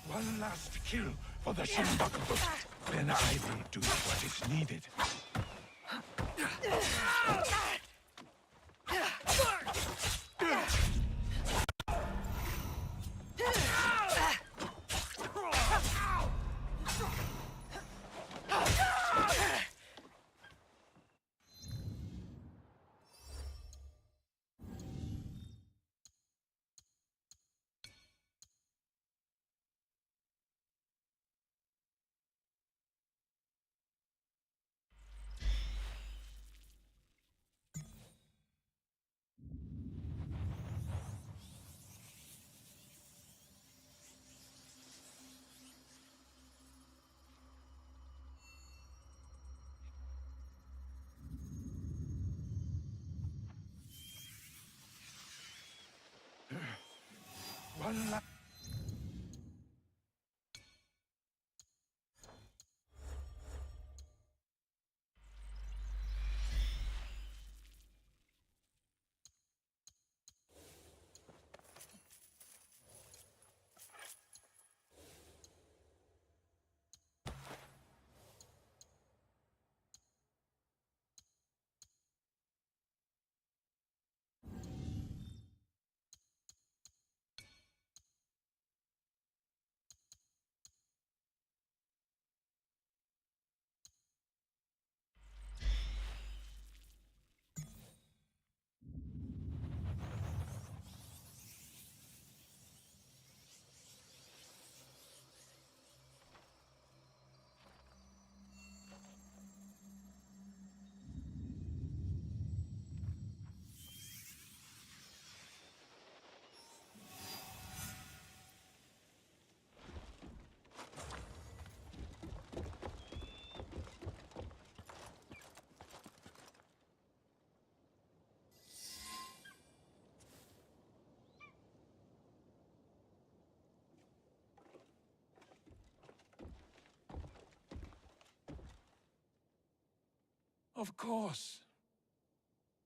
One last kill for the Shinbakufu. Then I will do what is needed. One last... Of course.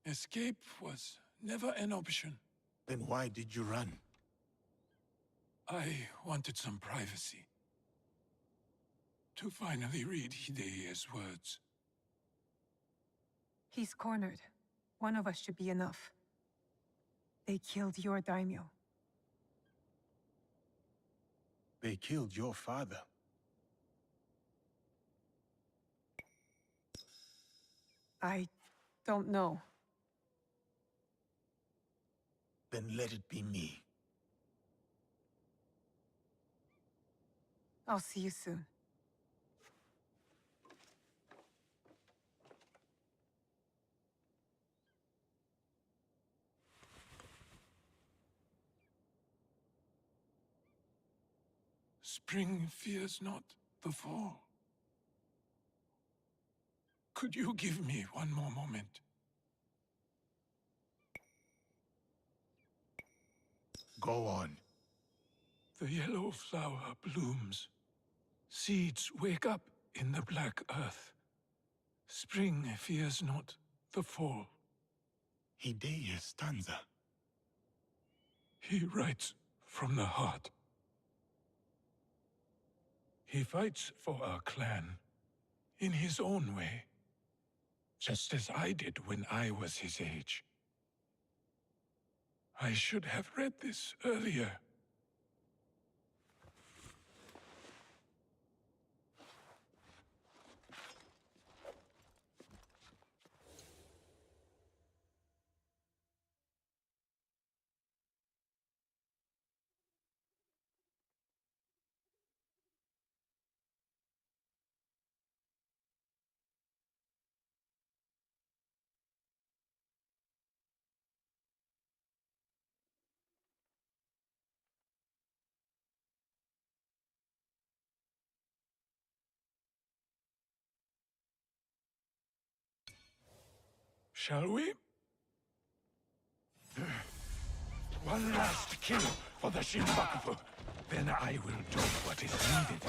Escape was never an option. Then why did you run? I wanted some privacy. To finally read Hideye's words. He's cornered. One of us should be enough. They killed your daimyo. They killed your father. I don't know. Then let it be me. I'll see you soon. Spring fears not the fall. Could you give me one more moment? Go on. The yellow flower blooms. Seeds wake up in the black earth. Spring fears not the fall. Hideye's stanza. He writes from the heart. He fights for our clan in his own way, just as I did when I was his age. I should have read this earlier. Shall we? One last kill for the Shinbakufu. Then I will do what is needed.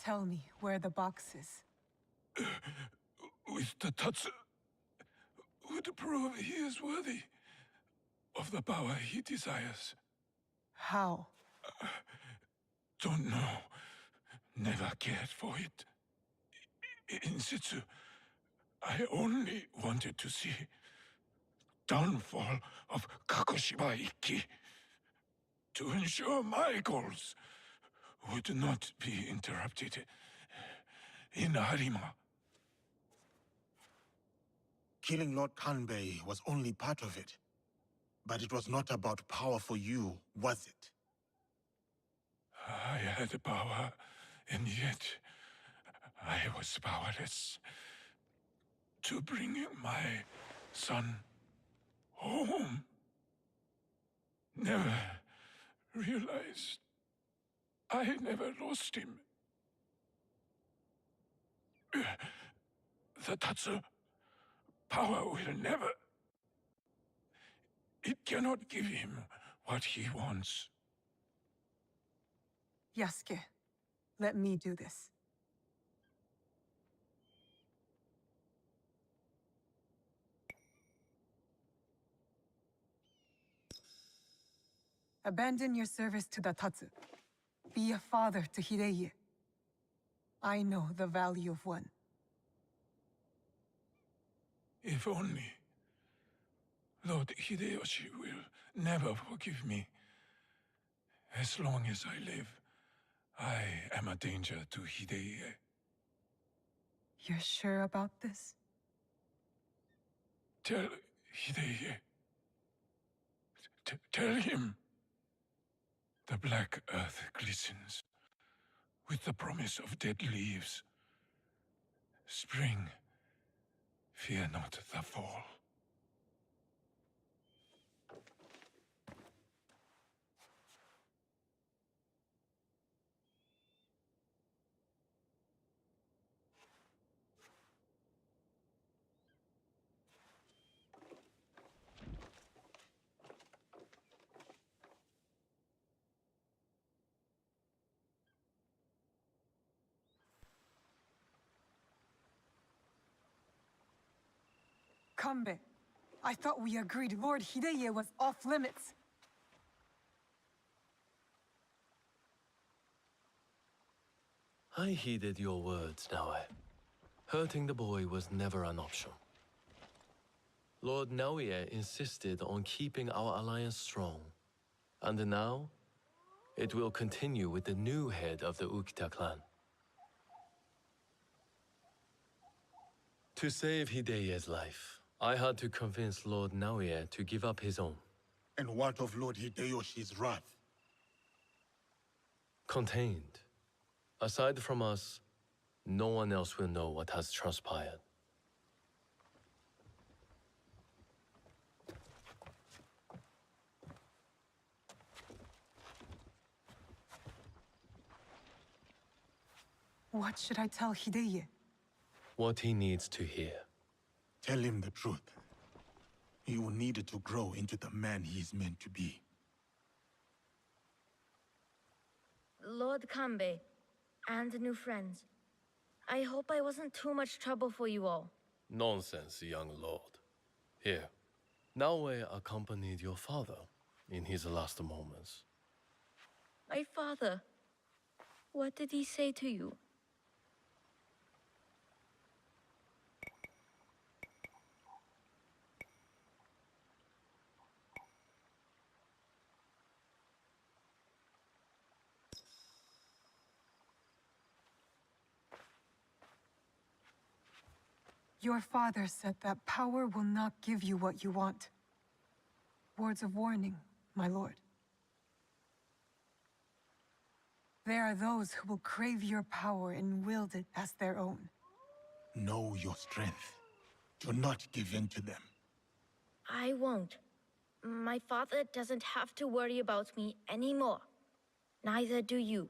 Tell me where the box is. With the Tatsu, would prove he is worthy of the power he desires. How? Don't know. Never cared for it. In situ, I only wanted to see downfall of Kagoshima Ikki to ensure my goals would not be interrupted in Harima. Killing Lord Kanbei was only part of it. But it was not about power for you, was it? I had power, and yet I was powerless to bring my son home. Never realized I never lost him. The Tatsu power will never... It cannot give him what he wants. Yasuke, let me do this. Abandon your service to the Tatsu. Be a father to Hideye. I know the value of one. If only Lord Hideyoshi will never forgive me. As long as I live, I am a danger to Hideye. You're sure about this? Tell Hideye. Tell him. The black earth glistens with the promise of dead leaves. Spring, fear not the fall. Kanbei, I thought we agreed Lord Hideye was off limits. I heeded your words, Naoe. Hurting the boy was never an option. Lord Naoe insisted on keeping our alliance strong. And now, it will continue with the new head of the Ukita clan. To save Hideye's life, I had to convince Lord Naoe to give up his own. And what of Lord Hideyoshi's wrath? Contained. Aside from us, no one else will know what has transpired. What should I tell Hideye? What he needs to hear. Tell him the truth. He will need it to grow into the man he is meant to be. Lord Kanbei, and new friends. I hope I wasn't too much trouble for you all. Nonsense, young lord. Here, Naoe accompanied your father in his last moments. My father. What did he say to you? Your father said that power will not give you what you want. Words of warning, my lord. There are those who will crave your power and wield it as their own. Know your strength. Do not give in to them. I won't. My father doesn't have to worry about me anymore. Neither do you.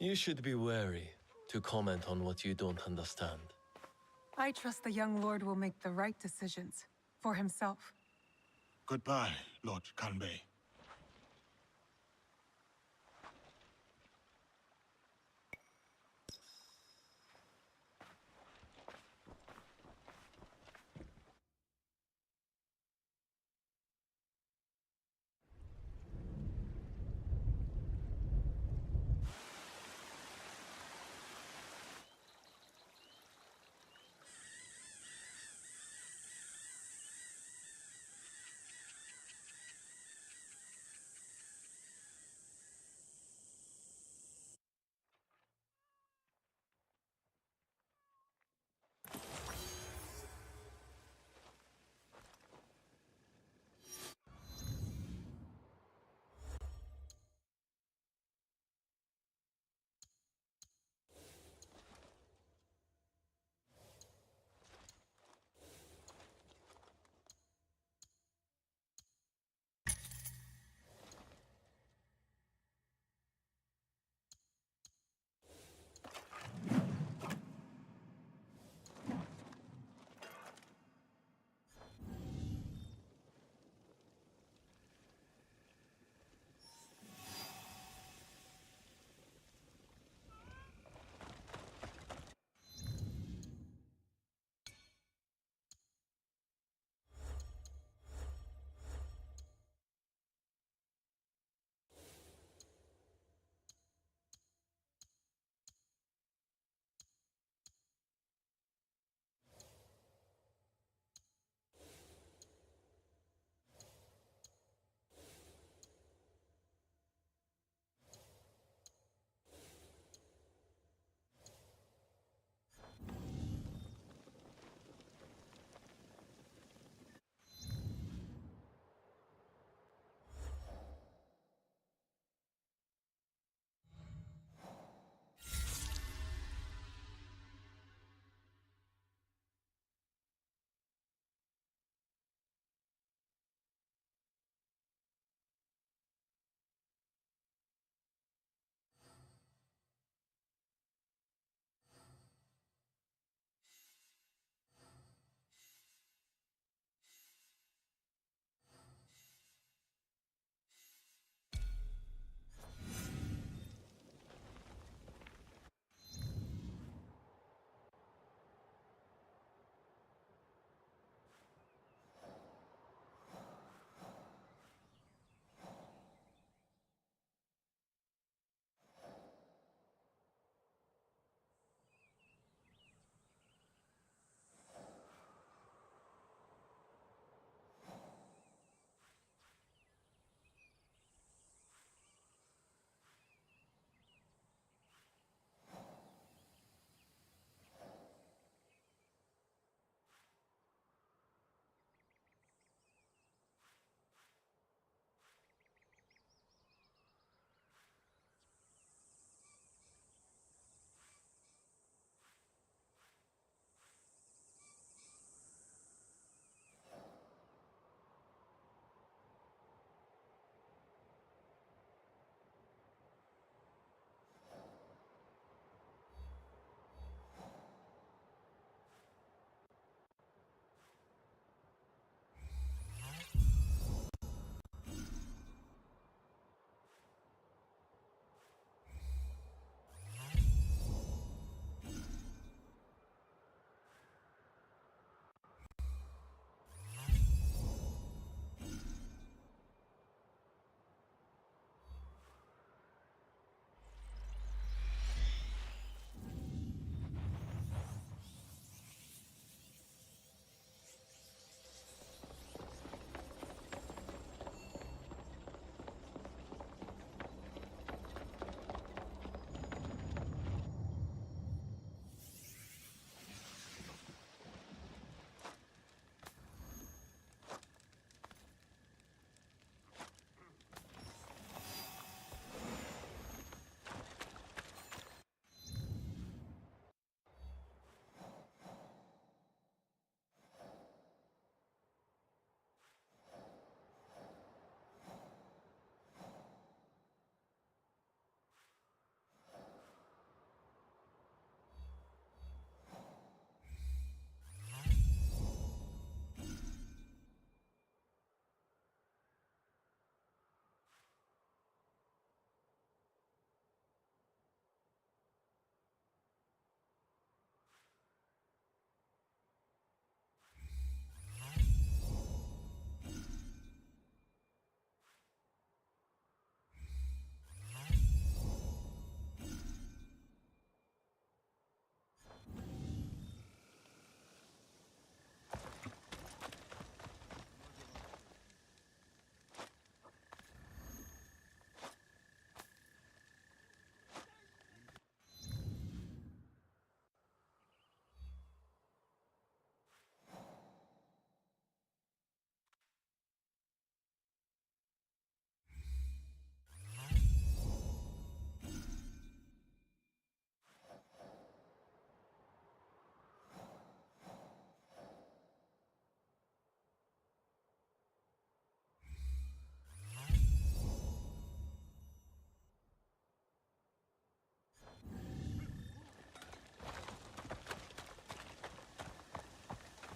You should be wary to comment on what you don't understand. I trust the young lord will make the right decisions for himself. Goodbye, Lord Kanbei.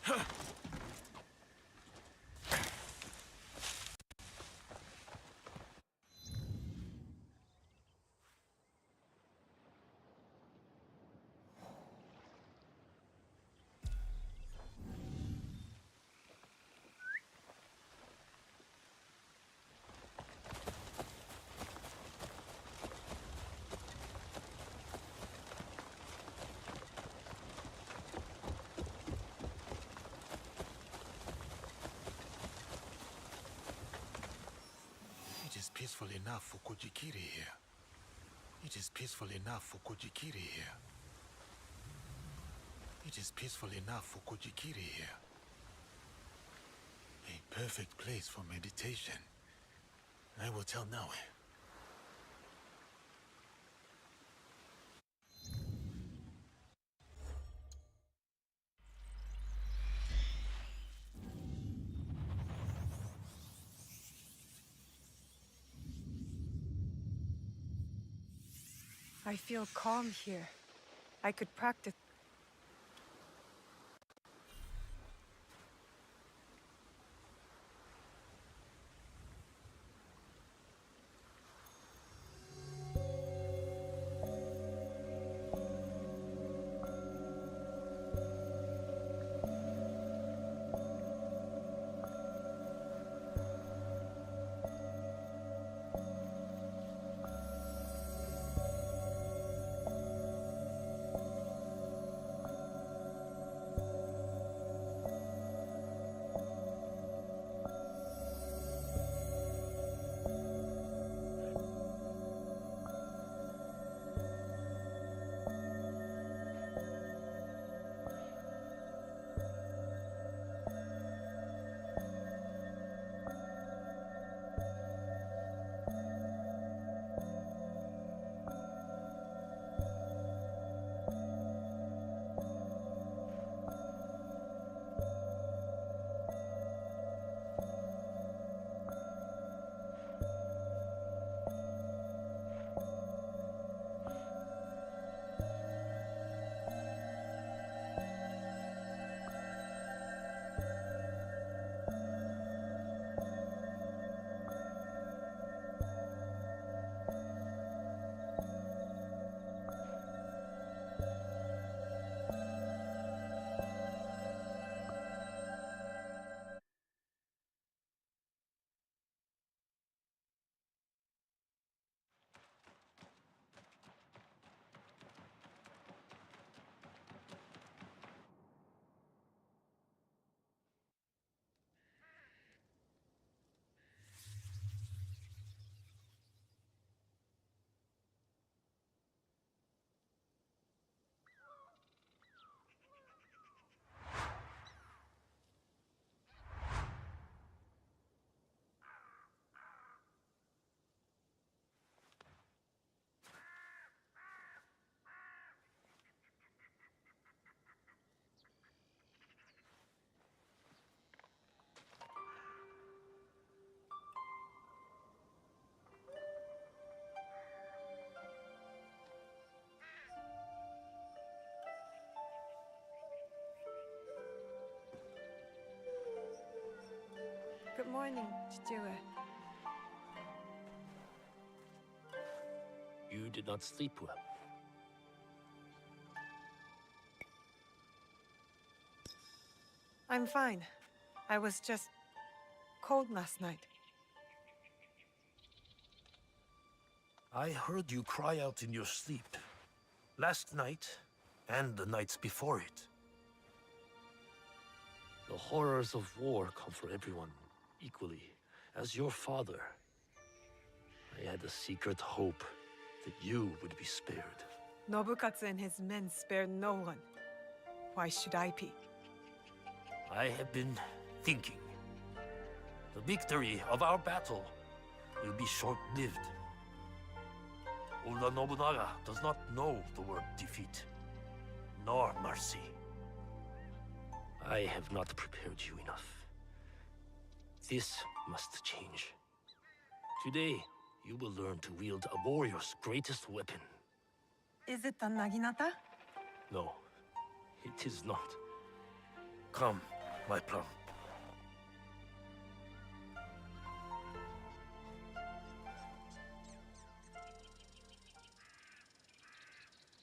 It is peaceful enough for Kojikiri here. It is peaceful enough for Kojikiri here. It is peaceful enough for Kojikiri here. A perfect place for meditation. I will tell Naoe. I feel calm here. I could practice. Good morning, Chichiwe. You did not sleep well. I'm fine. I was just cold last night. I heard you cry out in your sleep. Last night, and the nights before it. The horrors of war come for everyone, equally. As your father, I had a secret hope that you would be spared. Nobukatsu and his men spared no one. Why should I be? I have been thinking. The victory of our battle will be short-lived. Oda Nobunaga does not know the word defeat, nor mercy. I have not prepared you enough. This must change. Today, you will learn to wield a warrior's greatest weapon. Is it the Naginata? No, it is not. Come. my plum.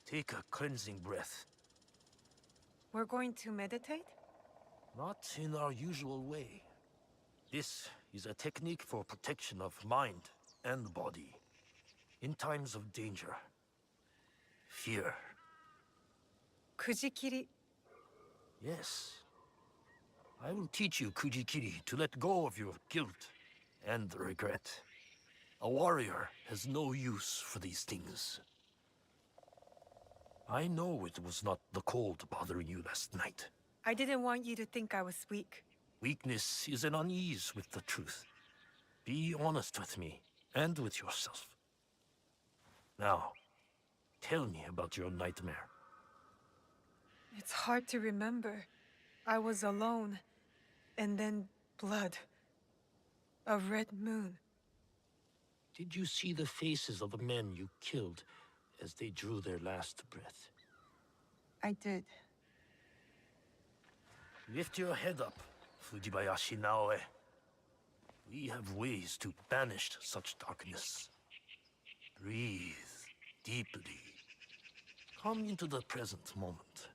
Take a cleansing breath. We're going to meditate? Not in our usual way. This is a technique for protection of mind and body. In times of danger. Fear. Kujikiri. Yes. I will teach you, Kujikiri, to let go of your guilt and regret. A warrior has no use for these things. I know it was not the cold bothering you last night. I didn't want you to think I was weak. Weakness is an unease with the truth. Be honest with me, and with yourself. Now, tell me about your nightmare. It's hard to remember. I was alone, and then blood. A red moon. Did you see the faces of the men you killed as they drew their last breath? I did. Lift your head up, Fujibayashi Naoe. We have ways to banish such darkness. Breathe deeply. Come into the present moment.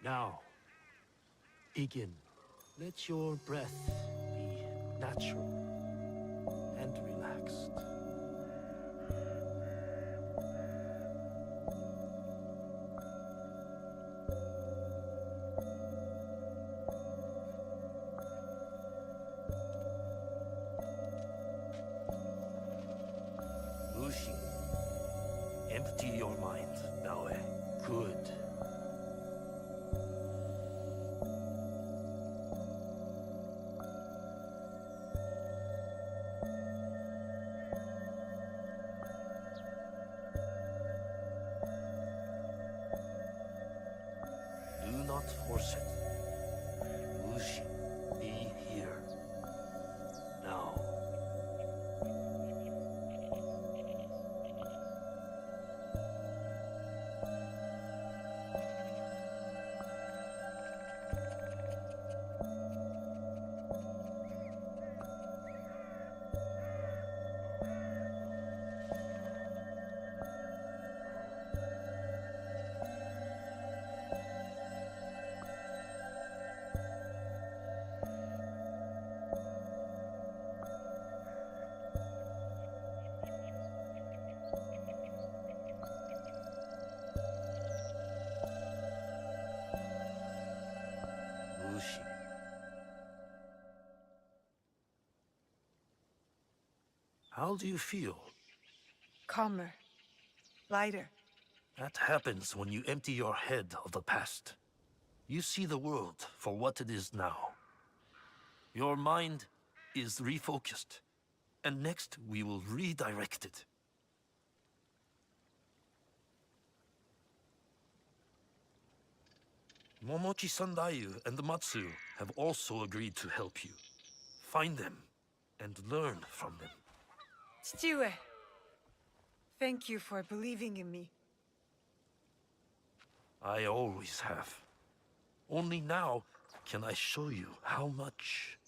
Now, begin. Let your breath be natural and relaxed. Lucy, empty your mind, Naoe. Good. Do not force it. Lucy, be here. Now. Lucy. How do you feel? Calmer. Lighter. That happens when you empty your head of the past. You see the world for what it is now. Your mind is refocused, and next we will redirect it. Momochi Sandayu and Matsu have also agreed to help you. Find them and learn from them. Chichiue. Thank you for believing in me. I always have. Only now can I show you how much.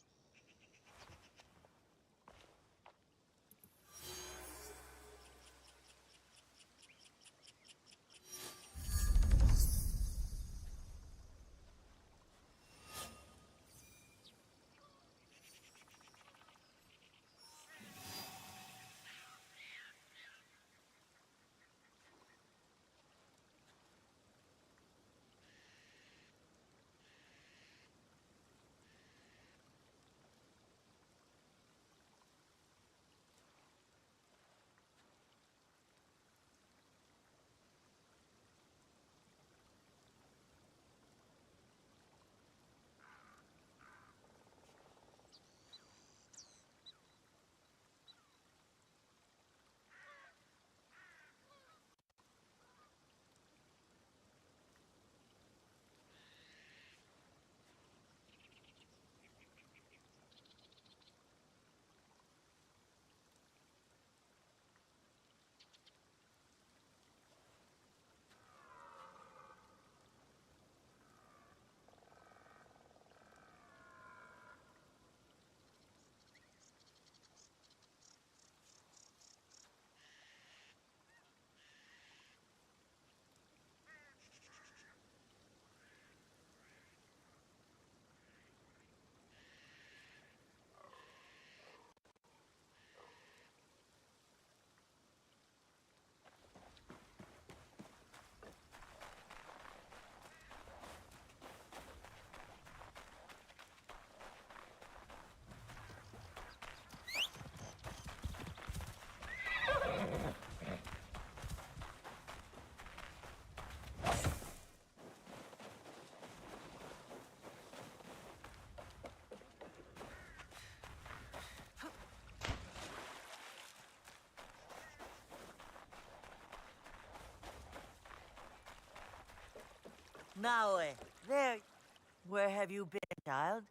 Naoe, there. Where have you been, child?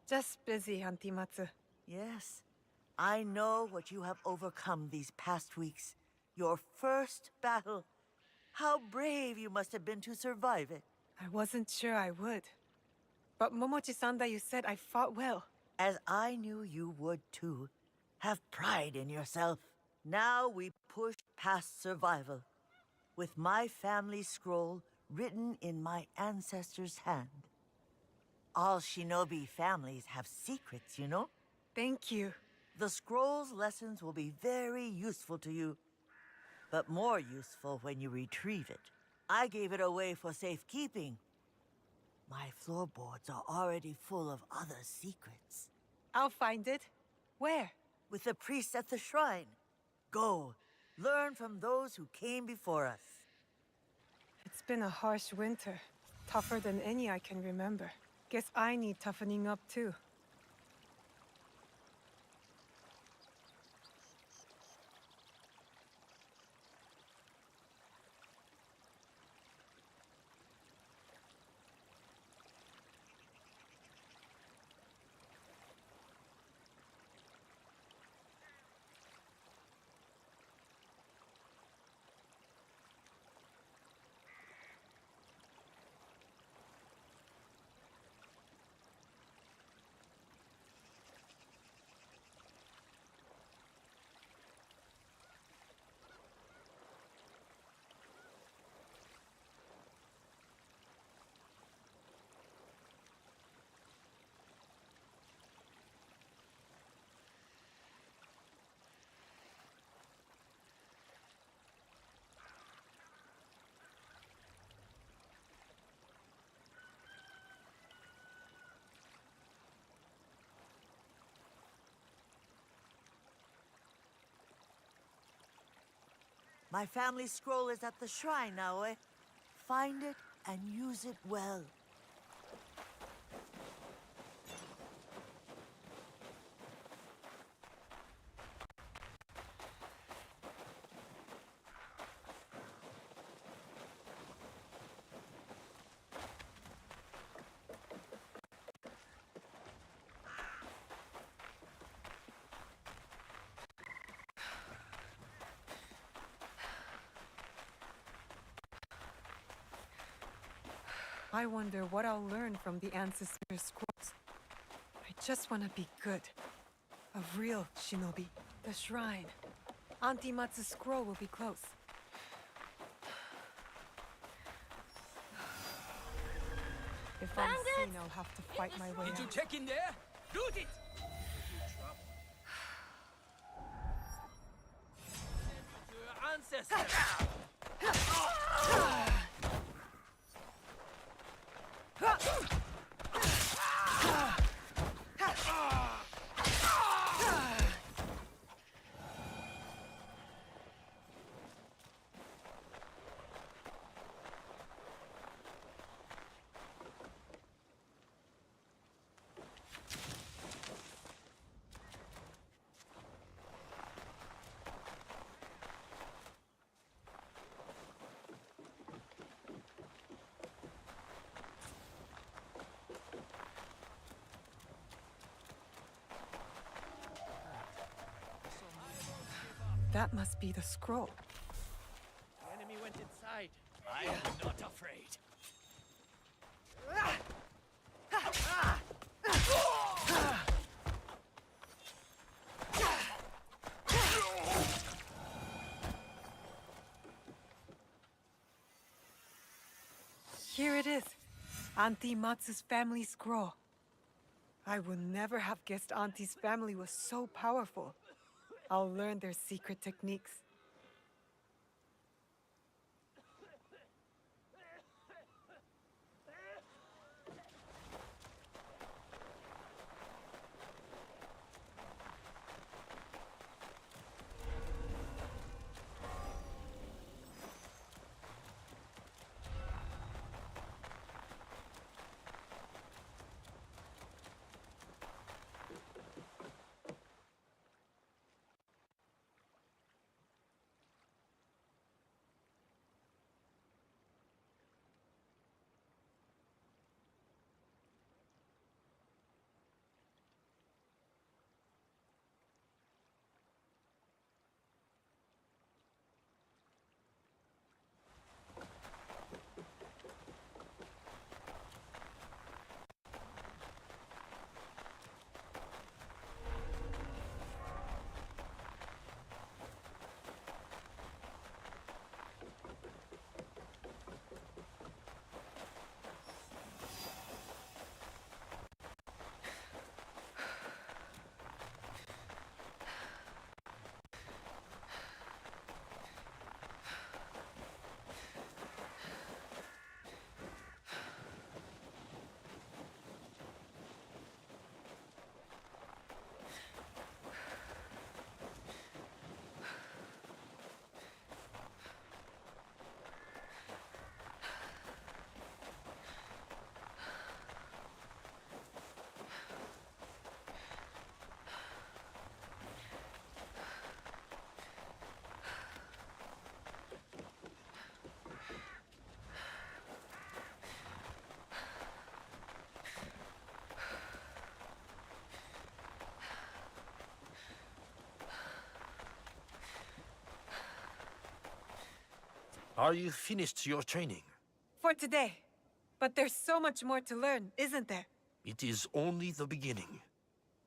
Just busy, Auntie Matsu. Yes, I know what you have overcome these past weeks. Your first battle. How brave you must have been to survive it. I wasn't sure I would. But Momochi-sanda, you said I fought well. As I knew you would too. Have pride in yourself. Now we push past survival. With my family scroll written in my ancestors' hand. All shinobi families have secrets, you know? Thank you. The scroll's lessons will be very useful to you, but more useful when you retrieve it. I gave it away for safekeeping. My floorboards are already full of other secrets. I'll find it. Where? With the priest at the shrine. Go, learn from those who came before us. It's been a harsh winter. Tougher than any I can remember. Guess I need toughening up too. My family scroll is at the shrine, Naoe. Find it and use it well. I wonder what I'll learn from the ancestor scrolls. I just want to be good. A real shinobi. The shrine. Auntie Matsu's scroll will be close. If I'm seen, I'll have to fight my way out. Did you check in there? Loot it! To your ancestors! That must be the scroll. The enemy went inside. I am not afraid. Here it is. Auntie Matsu's family scroll. I would never have guessed Auntie's family was so powerful. I'll learn their secret techniques. Are you finished your training? For today. But there's so much more to learn, isn't there? It is only the beginning.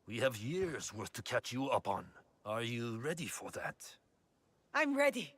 We have years worth to catch you up on. Are you ready for that? I'm ready.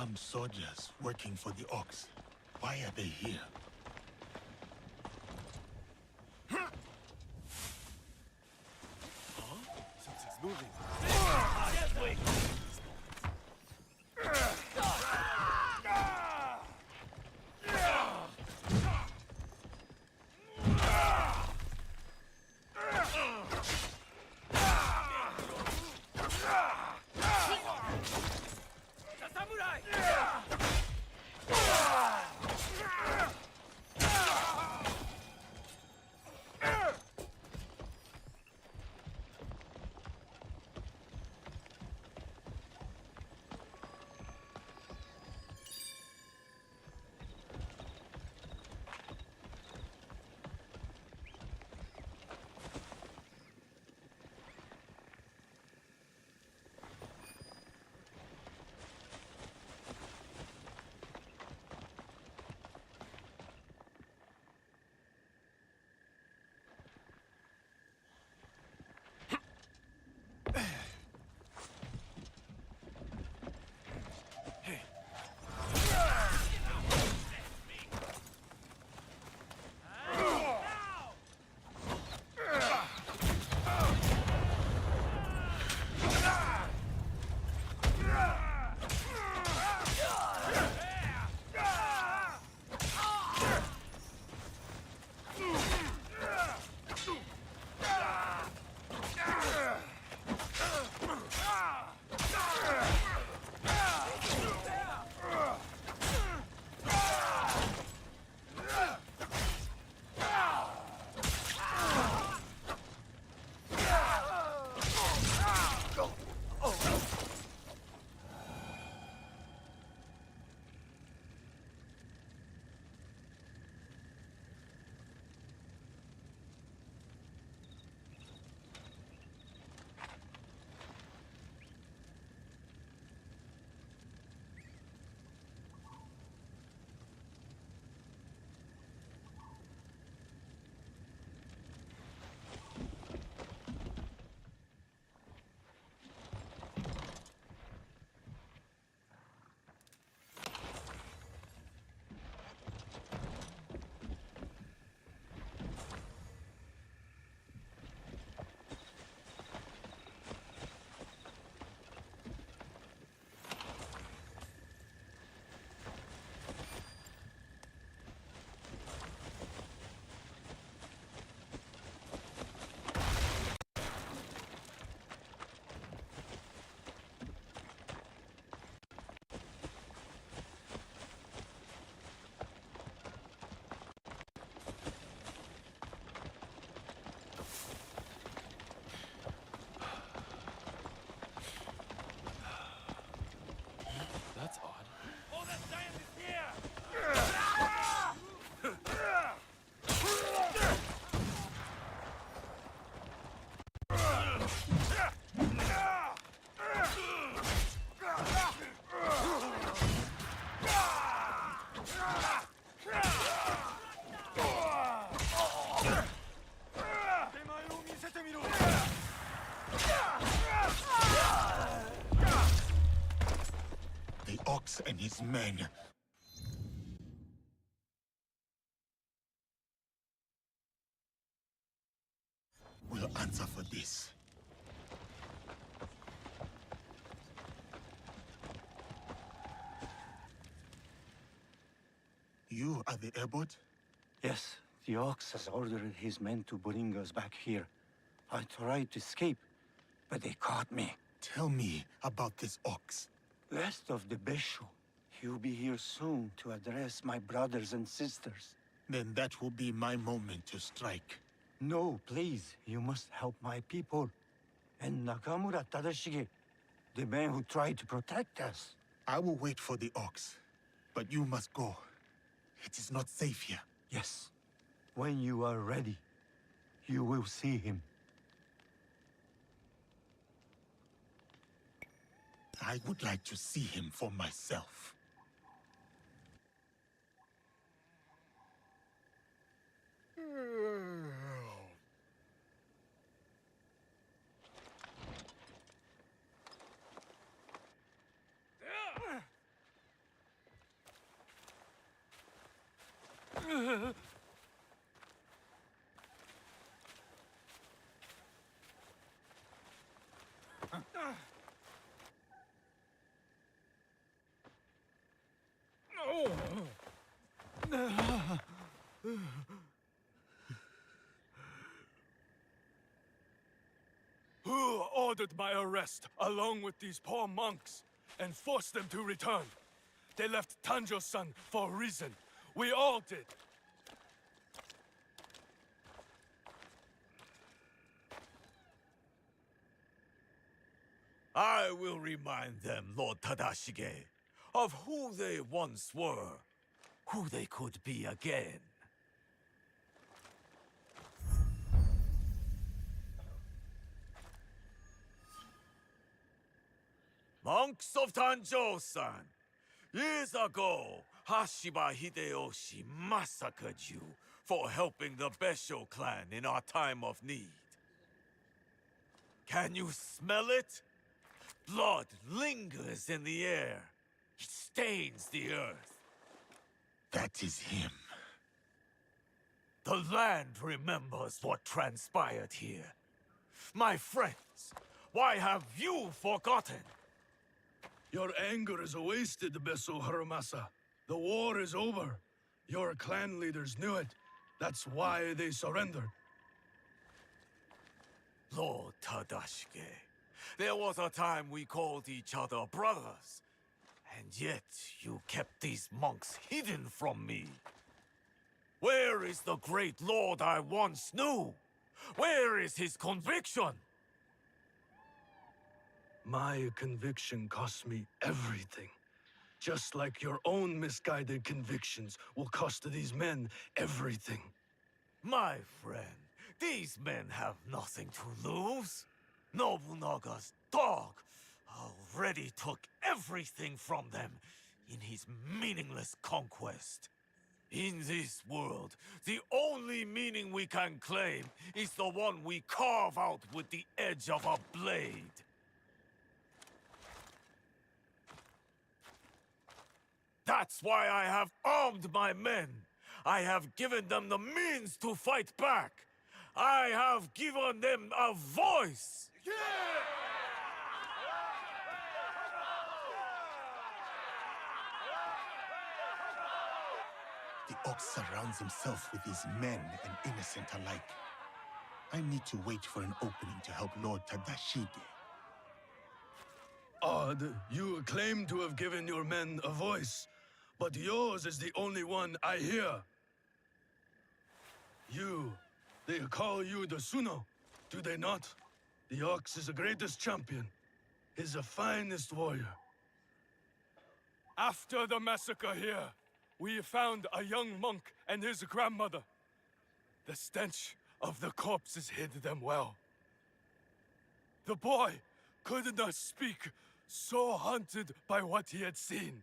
Armed soldiers working for the Ox. Why are they here? Something's moving. That's odd. Oh, that giant is here! The Ox and his men. Will answer for this. You are the airboat? Yes, the Ox has ordered his men to bring us back here. I tried to escape, but they caught me. Tell me about this Ox. Last of the Besho. He'll be here soon to address my brothers and sisters. Then that will be my moment to strike. No, please. You must help my people. And Nakamura Tadashige, the man who tried to protect us. I will wait for the Ox, but you must go. It is not safe here. Yes. When you are ready, you will see him. I would like to see him for myself. ordered my arrest, along with these poor monks, and forced them to return. They left Tanjo-san for a reason. We all did. I will remind them, Lord Tadashige, of who they once were, who they could be again. Monks of Tanjo-san, years ago, Hashiba Hideyoshi massacred you for helping the Besho clan in our time of need. Can you smell it? Blood lingers in the air. It stains the earth. That is him. The land remembers what transpired here. My friends, why have you forgotten? Your anger is wasted, Beso Haramasa. The war is over. Your clan leaders knew it. That's why they surrendered. Lord Tadashige, there was a time we called each other brothers. And yet you kept these monks hidden from me. Where is the great lord I once knew? Where is his conviction? My conviction cost me everything. Just like your own misguided convictions will cost these men everything. My friend, these men have nothing to lose. Nobunaga's dog already took everything from them in his meaningless conquest. In this world, the only meaning we can claim is the one we carve out with the edge of a blade. That's why I have armed my men. I have given them the means to fight back. I have given them a voice. The ox surrounds himself with his men and innocent alike. I need to wait for an opening to help Lord Tadashige. Odd, you claim to have given your men a voice, but yours is the only one I hear. They call you the Suno, do they not? The ox is the greatest champion. He's the finest warrior. After the massacre here, we found a young monk and his grandmother. The stench of the corpses hid them well. The boy could not speak, so haunted by what he had seen.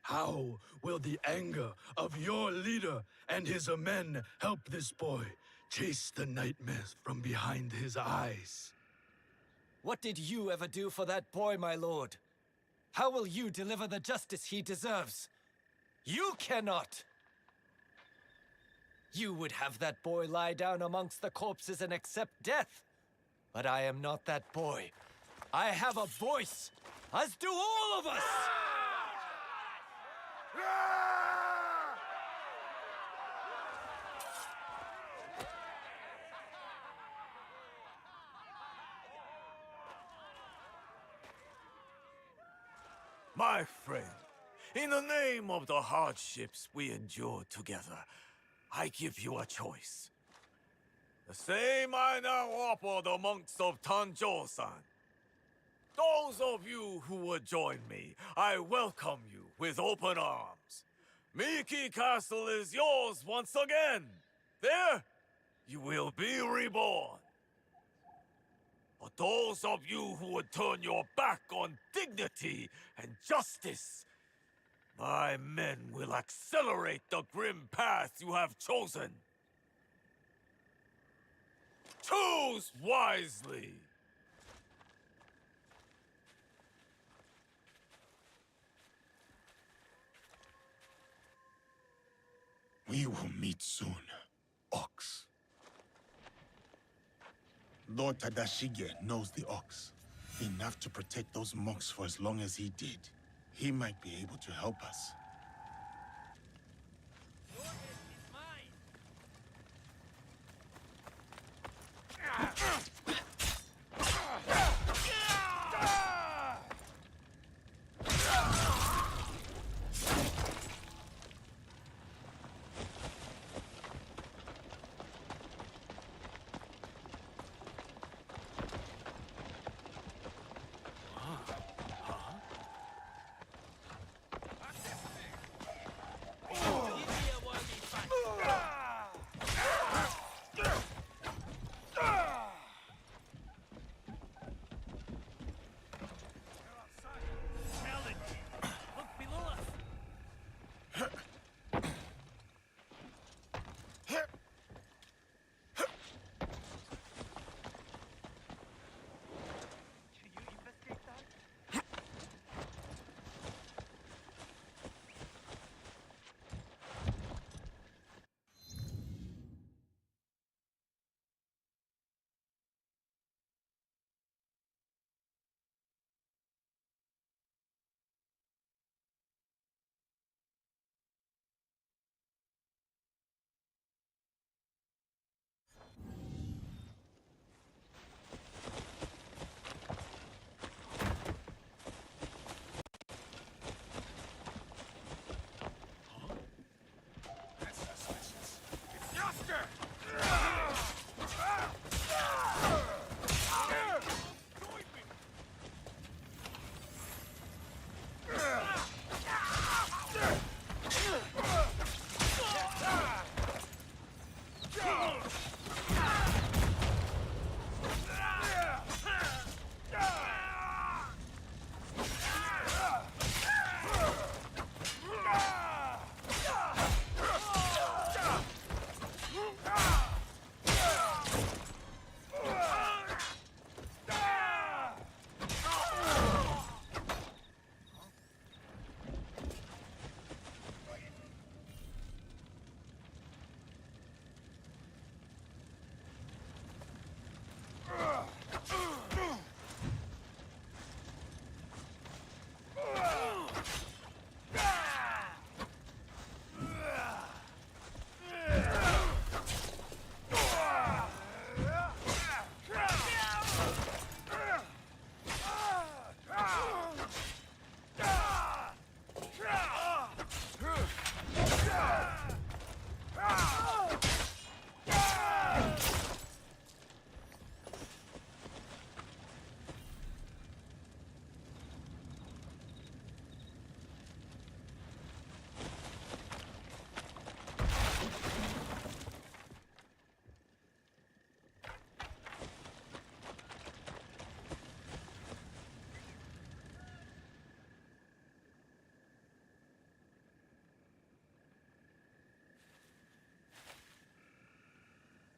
How will the anger of your leader and his men help this boy chase the nightmares from behind his eyes? What did you ever do for that boy, my lord? How will you deliver the justice he deserves? You cannot! You would have that boy lie down amongst the corpses and accept death. But I am not that boy. I have a voice, as do all of us! My friend, in the name of the hardships we endured together, I give you a choice. The same I now offer the monks of Tanjo-san. Those of you who would join me, I welcome you with open arms. Miki Castle is yours once again. There, you will be reborn. But those of you who would turn your back on dignity and justice, my men will accelerate the grim path you have chosen. Choose wisely. We will meet soon, Ox. Lord Tadashige knows the Ox. Enough to protect those monks for as long as he did. He might be able to help us.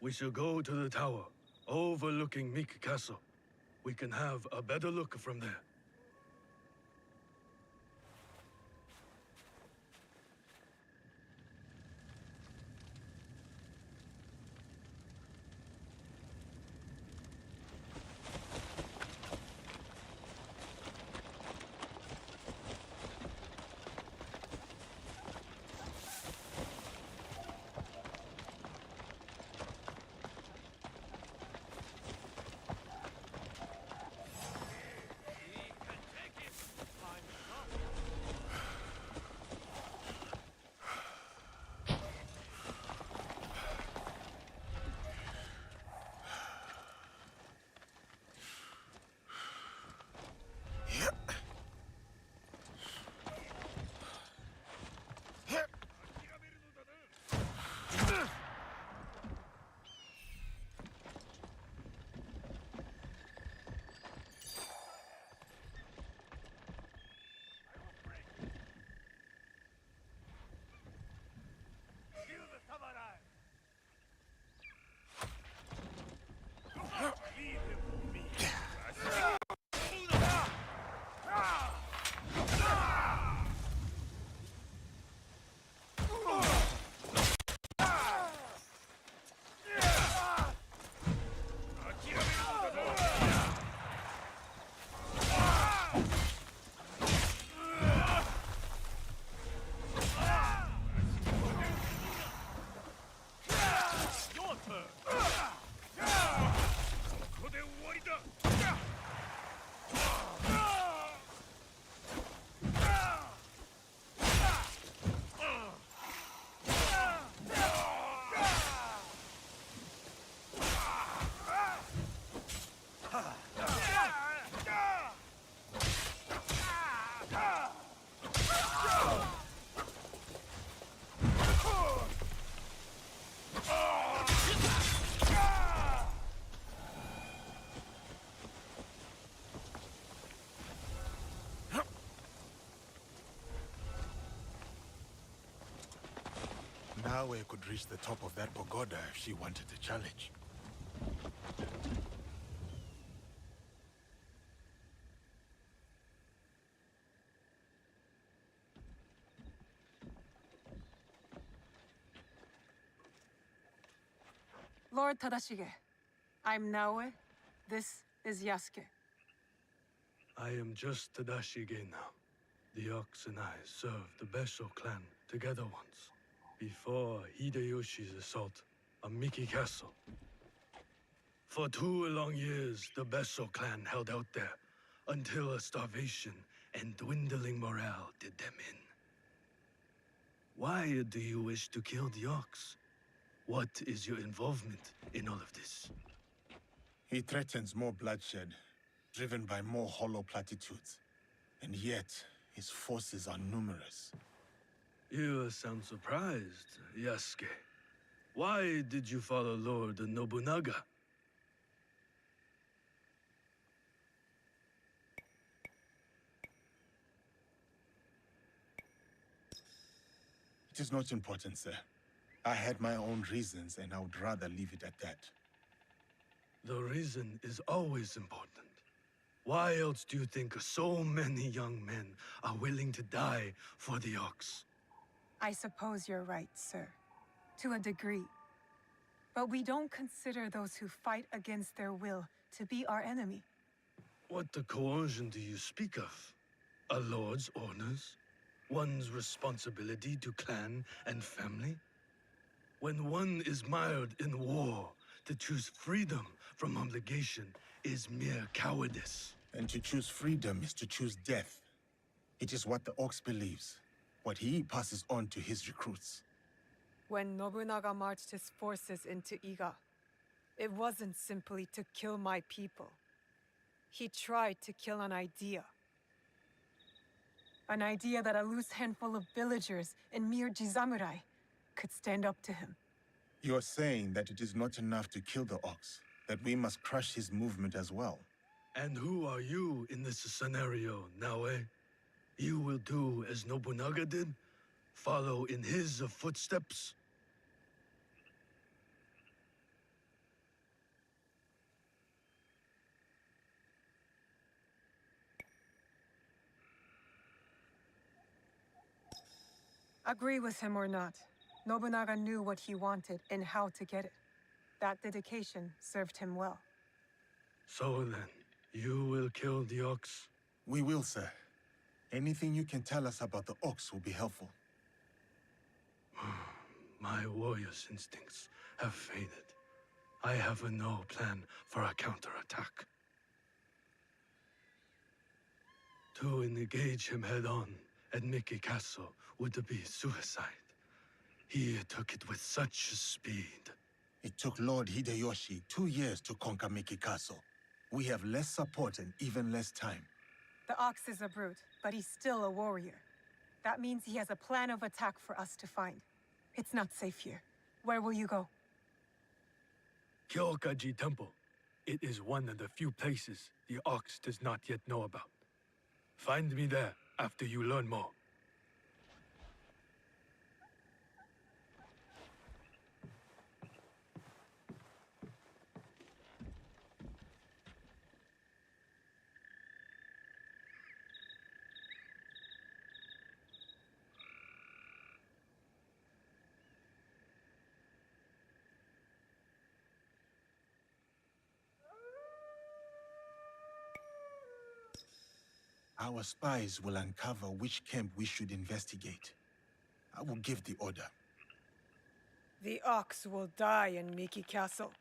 We shall go to the tower, overlooking Meek Castle. We can have a better look from there. Naoe could reach the top of that pagoda if she wanted a challenge. Lord Tadashige, I'm Naoe. This is Yasuke. I am just Tadashige now. The Ox and I served the Besho clan together once, before Hideyoshi's assault on Miki Castle. For 2 long years, the Besho clan held out there, until a starvation and dwindling morale did them in. Why do you wish to kill the Ox? What is your involvement in all of this? He threatens more bloodshed, driven by more hollow platitudes. And yet, his forces are numerous. You sound surprised, Yasuke. Why did you follow Lord Nobunaga? It is not important, sir. I had my own reasons, and I would rather leave it at that. The reason is always important. Why else do you think so many young men are willing to die for the Ox? I suppose you're right, sir. To a degree. But we don't consider those who fight against their will to be our enemy. What the coercion do you speak of? A lord's orders? One's responsibility to clan and family? When one is mired in war, to choose freedom from obligation is mere cowardice. And to choose freedom is to choose death. It is what the Ox believes, what he passes on to his recruits. When Nobunaga marched his forces into Iga, it wasn't simply to kill my people. He tried to kill an idea. An idea that a loose handful of villagers and mere Jisamurai could stand up to him. You're saying that it is not enough to kill the Ox, that we must crush his movement as well. And who are you in this scenario, Naoe? You will do as Nobunaga did? Follow in his footsteps? Agree with him or not, Nobunaga knew what he wanted and how to get it. That dedication served him well. So then, you will kill the Ox? We will, sir. Anything you can tell us about the Ox will be helpful. My warrior's instincts have faded. I have no plan for a counterattack. To engage him head-on at Mickey Castle would be suicide. He took it with such speed. It took Lord Hideyoshi 2 years to conquer Mickey Castle. We have less support and even less time. The Ox is a brute, but he's still a warrior. That means he has a plan of attack for us to find. It's not safe here. Where will you go? Kyokaji Temple. It is one of the few places the Ox does not yet know about. Find me there after you learn more. Our spies will uncover which camp we should investigate. I will give the order. The Ox will die in Mickey Castle.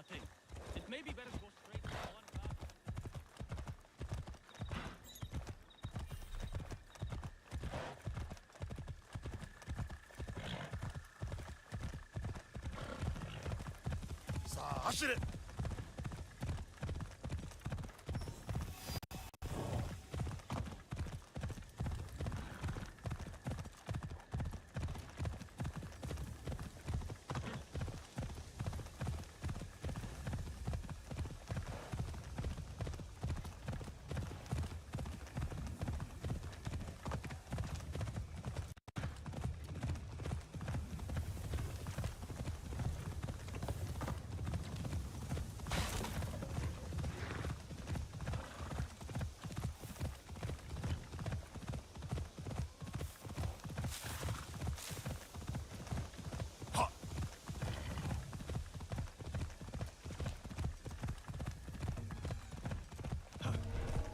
thing. It may be better to go straight to the one path. Sa, 走れ!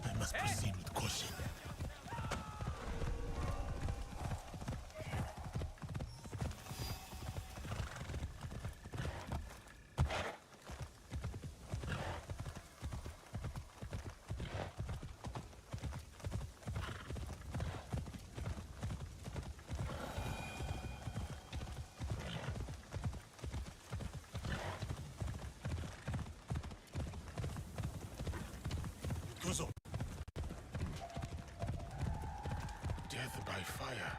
I must proceed with caution. Gozo. Death by fire.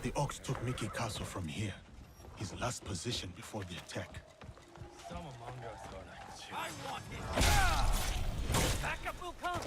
The Orcs took Mickey Castle from here. His last position before the attack. Some among us are like children. I want it! Backup will come!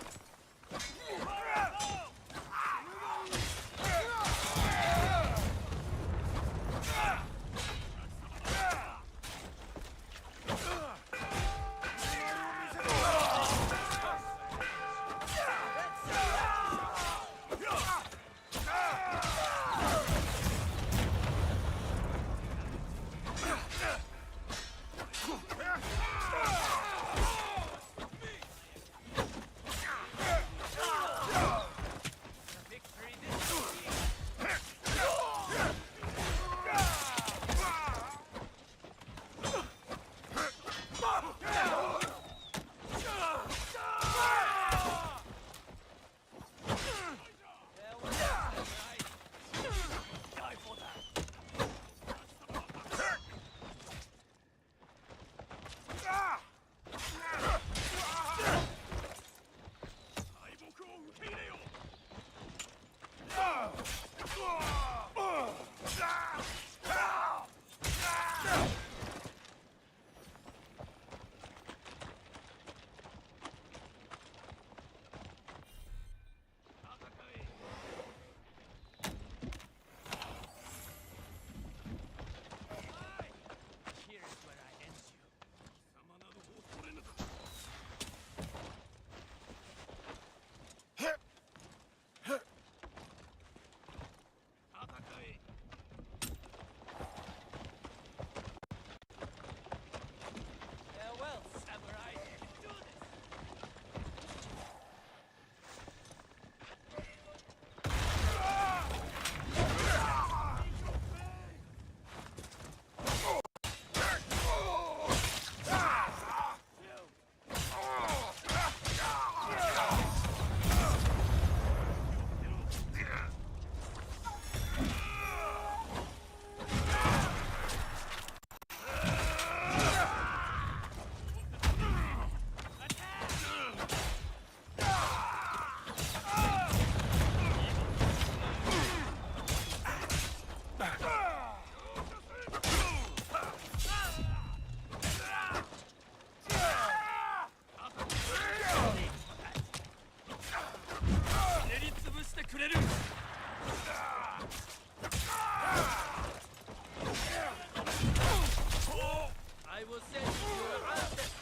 I will send you your ancestor.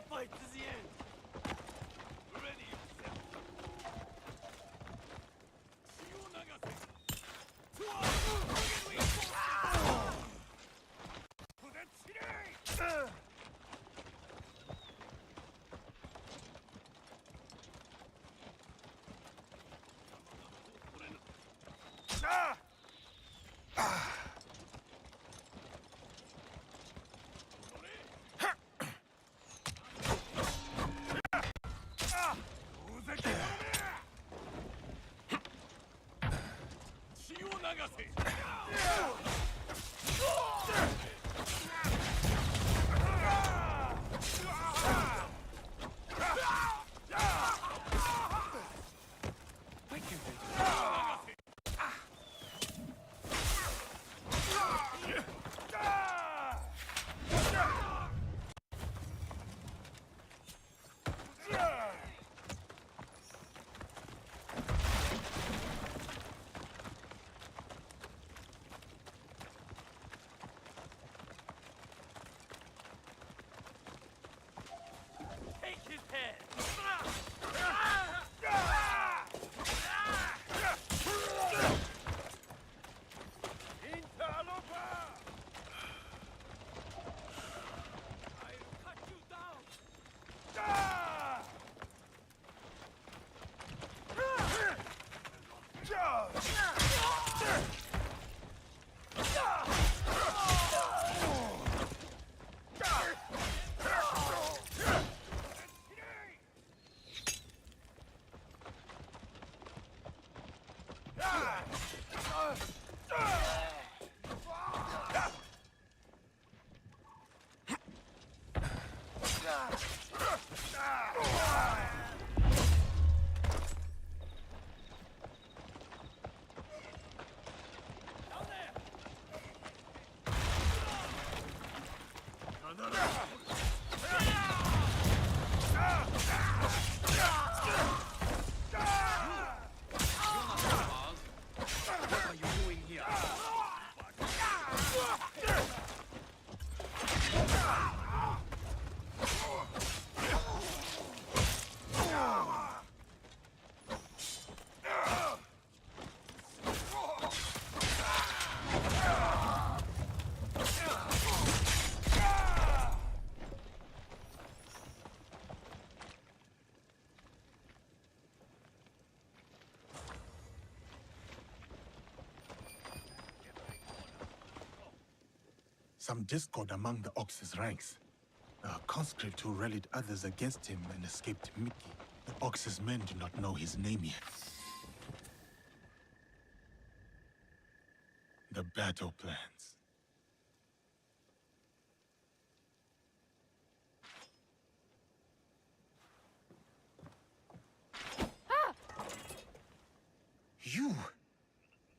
Fight to the end! Ready yourself! What are you doing here? some discord among the Ox's ranks. A conscript who rallied others against him and escaped Mickey. The Ox's men do not know his name yet. The battle plans. You?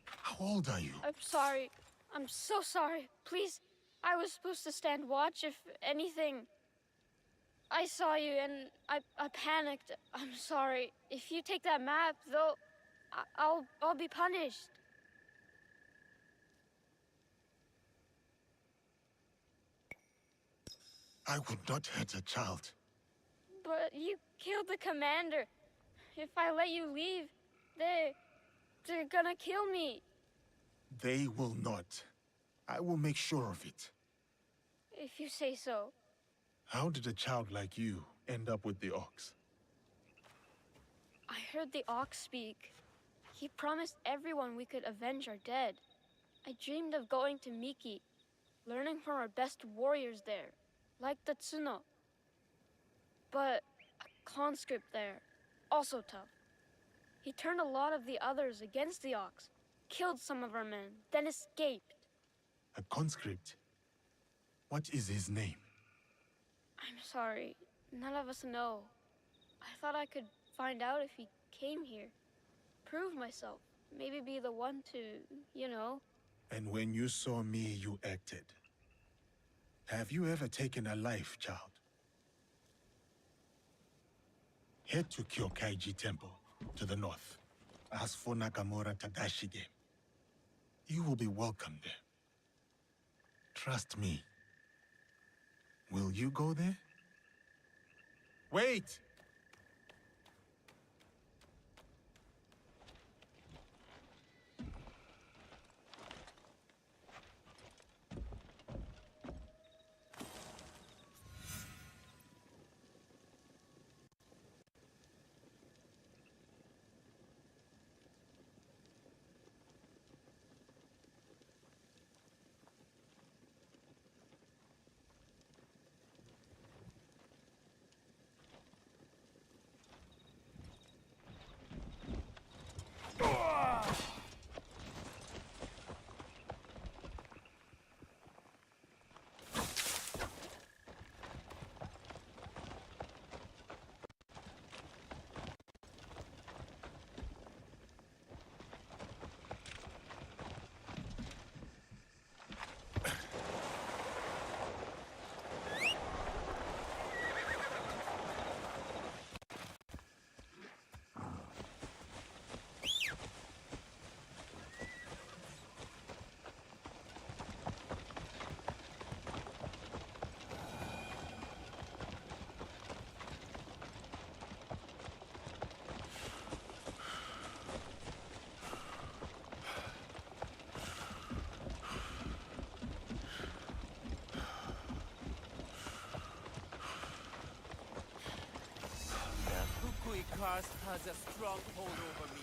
How old are you? I'm sorry. I'm so sorry. Please, I was supposed to stand watch if anything. I saw you and I panicked. I'm sorry. If you take that map, though, I'll be punished. I would not hurt a child. But you killed the commander. If I let you leave, they're gonna kill me. They will not. I will make sure of it. If you say so. How did a child like you end up with the Ox? I heard the Ox speak. He promised everyone we could avenge our dead. I dreamed of going to Miki, learning from our best warriors there, like the Tsuno. But a conscript there, also tough. He turned a lot of the others against the Ox, killed some of our men, then escaped. A conscript? What is his name? I'm sorry, none of us know. I thought I could find out if he came here. Prove myself. Maybe be the one to, you know. And when you saw me, you acted. Have you ever taken a life, child? Head to Kyokaiji Temple, to the north. Ask for Nakamura Tadashige. You will be welcome there. Trust me. Will you go there? Wait! Cast has a strong hold over me.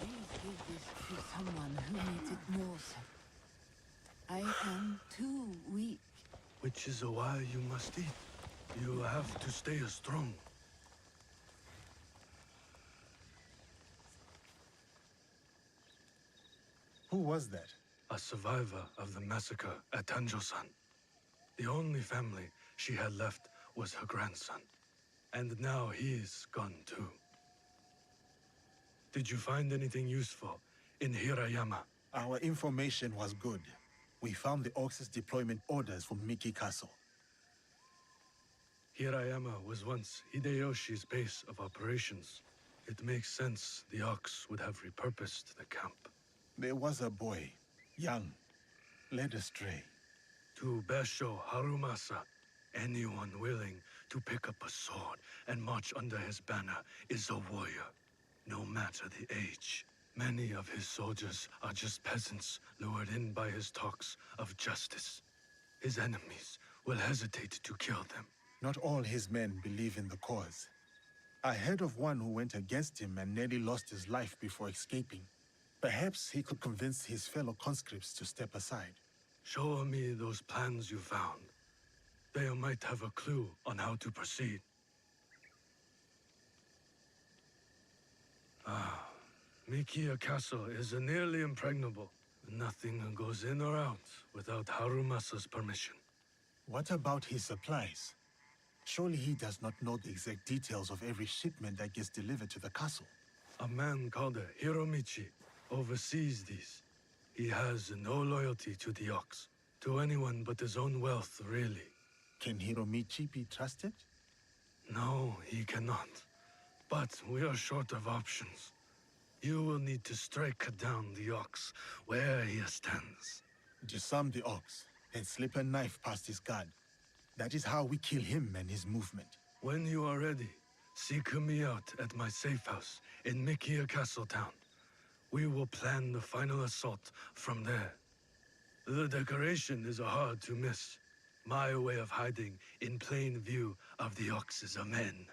Please give this to someone who needs it most. I am too weak. Which is why you must eat. You have to stay strong. Who was that? A survivor of the massacre at Tanjo-san. The only family she had left was her grandson. And now he's gone too. Did you find anything useful in Hirayama? Our information was good. We found the Ox's deployment orders from Miki Castle. Hirayama was once Hideyoshi's base of operations. It makes sense the Ox would have repurposed the camp. There was a boy, young, led astray. To Basho Harumasa, anyone willing to pick up a sword and march under his banner is a warrior, no matter the age. Many of his soldiers are just peasants lured in by his talks of justice. his enemies will hesitate to kill them. Not all his men believe in the cause. I heard of one who went against him and nearly lost his life before escaping. Perhaps he could convince his fellow conscripts to step aside. Show me those plans you found. They might have a clue on how to proceed. Mikia Castle is nearly impregnable. Nothing goes in or out without Harumasa's permission. What about his supplies? Surely he does not know the exact details of every shipment that gets delivered to the castle. A man called Hiromichi oversees these. He has no loyalty to the Ox, to anyone but his own wealth, really. Can Hiromichi be trusted? No, he cannot. But we are short of options. You will need to strike down the Ox where he stands. Disarm the Ox, then slip a knife past his guard. That is how we kill him and his movement. When you are ready, seek me out at my safe house in Mikia Castle Town. We will plan the final assault from there. The decoration is hard to miss. My way of hiding in plain view of the Ox's men.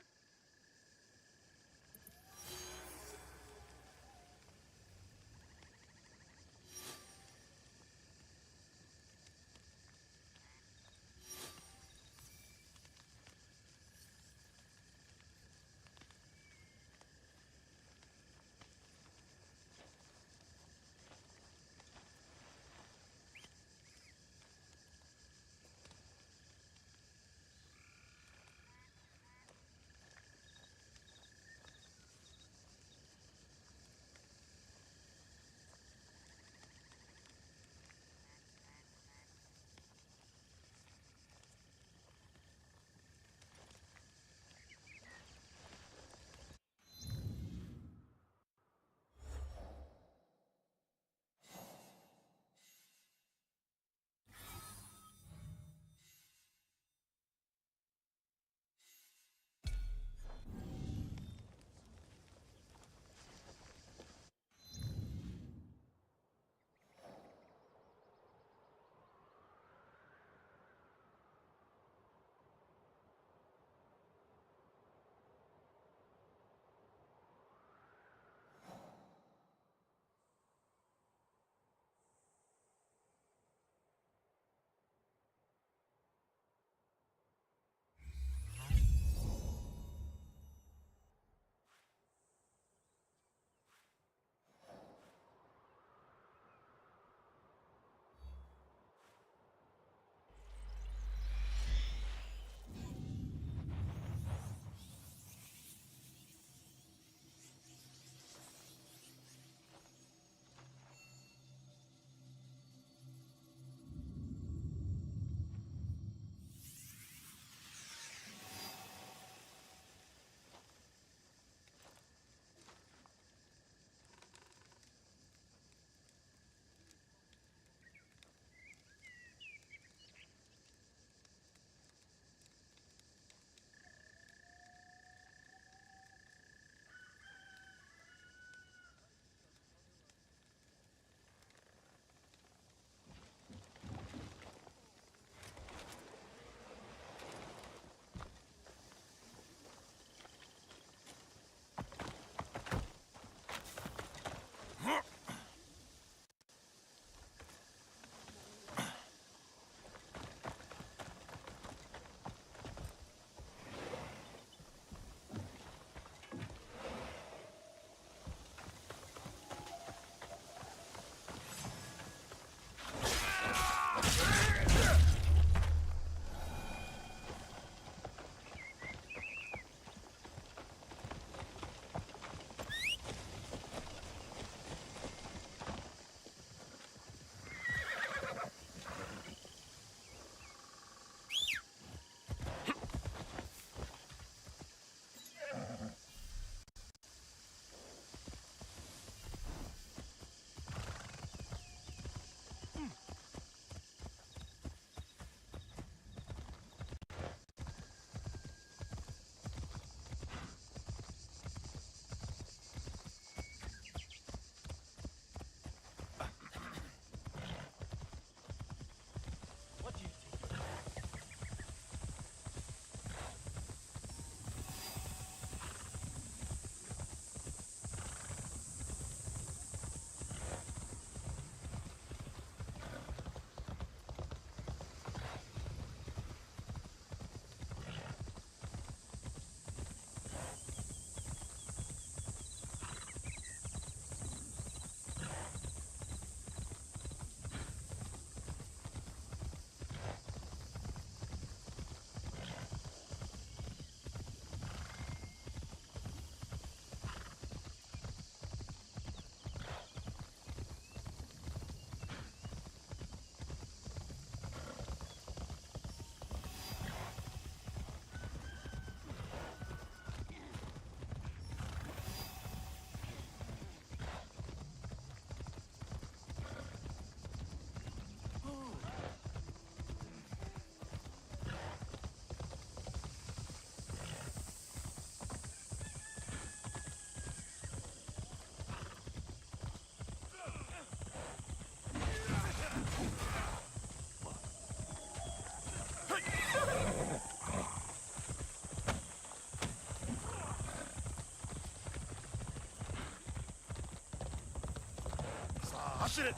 走れ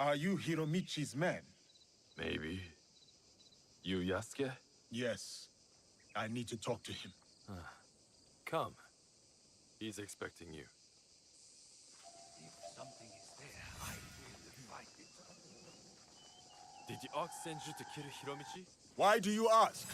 Are you Hiromichi's man? Maybe. You Yasuke? Yes. I need to talk to him. Come. He's expecting you. If something is there, I will fight it. Did the ox send you to kill Hiromichi? Why do you ask?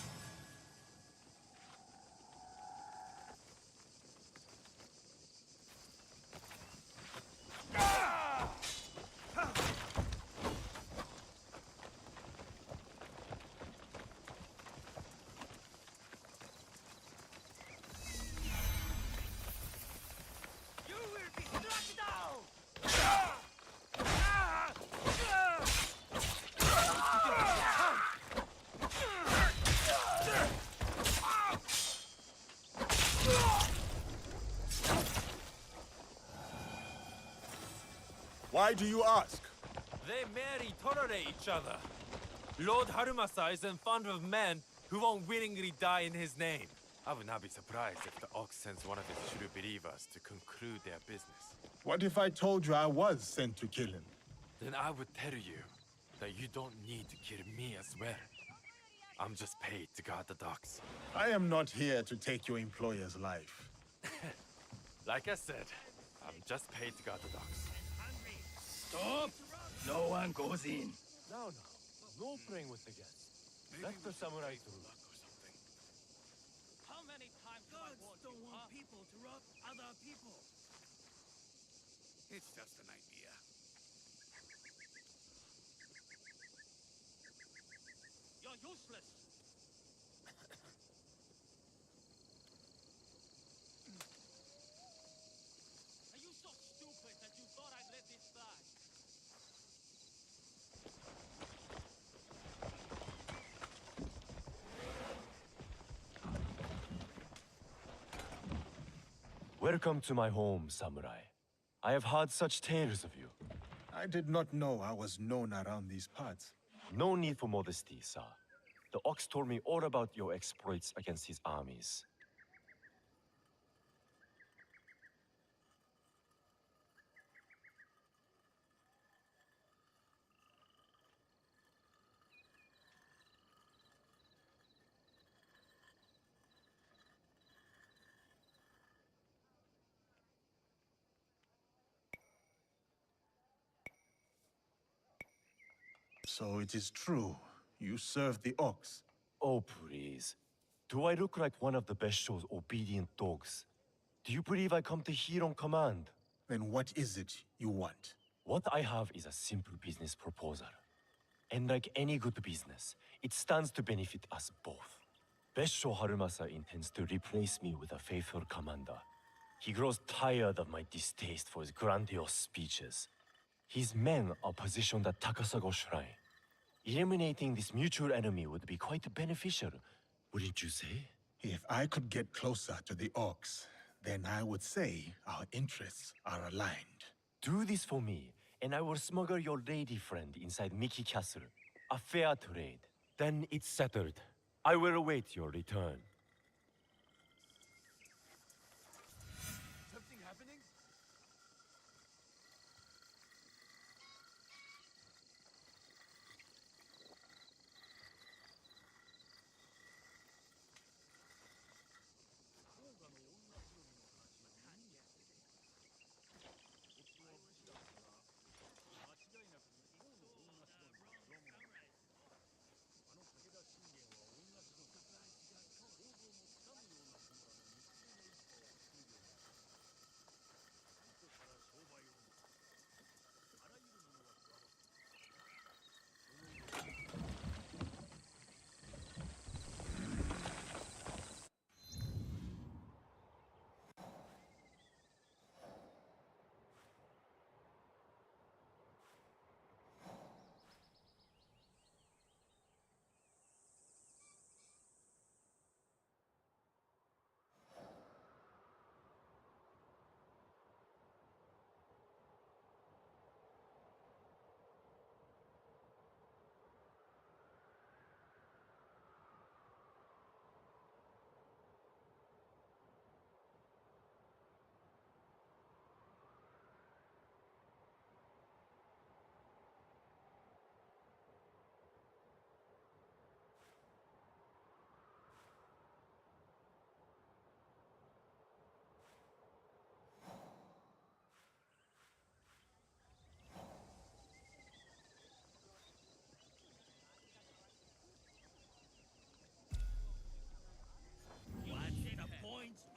Why do you ask? They marry, tolerate each other. Lord Harumasa isn't fond of men who won't willingly die in his name. I would not be surprised if the Ox sends one of his true believers to conclude their business. What if I told you I was sent to kill him? Then I would tell you that you don't need to kill me as well. I'm just paid to guard the docks. I am not here to take your employer's life. Like I said, I'm just paid to guard the docks. Stop! No one goes in. No, no praying with the guests. Let the samurai through. How many times have I warned you, huh? People to rob other people. It's just an idea. You're useless. Are you so stupid that you thought I'd let this slide? Welcome to my home, samurai. I have heard such tales of you. I did not know I was known around these parts. No need for modesty, sir. The Ox told me all about your exploits against his armies. So it is true. You serve the Ox. Oh, please. Do I look like one of the Bestio's obedient dogs? Do you believe I come to hear on command? Then what is it you want? What I have is a simple business proposal. And like any good business, it stands to benefit us both. Bestio Harumasa intends to replace me with a faithful commander. He grows tired of my distaste for his grandiose speeches. His men are positioned at Takasago Shrine. Eliminating this mutual enemy would be quite beneficial, wouldn't you say? If I could get closer to the Ox, then I would say our interests are aligned. Do this for me, and I will smuggle your lady friend inside Miki Castle. A fair trade. Then it's settled. I will await your return. Something happening?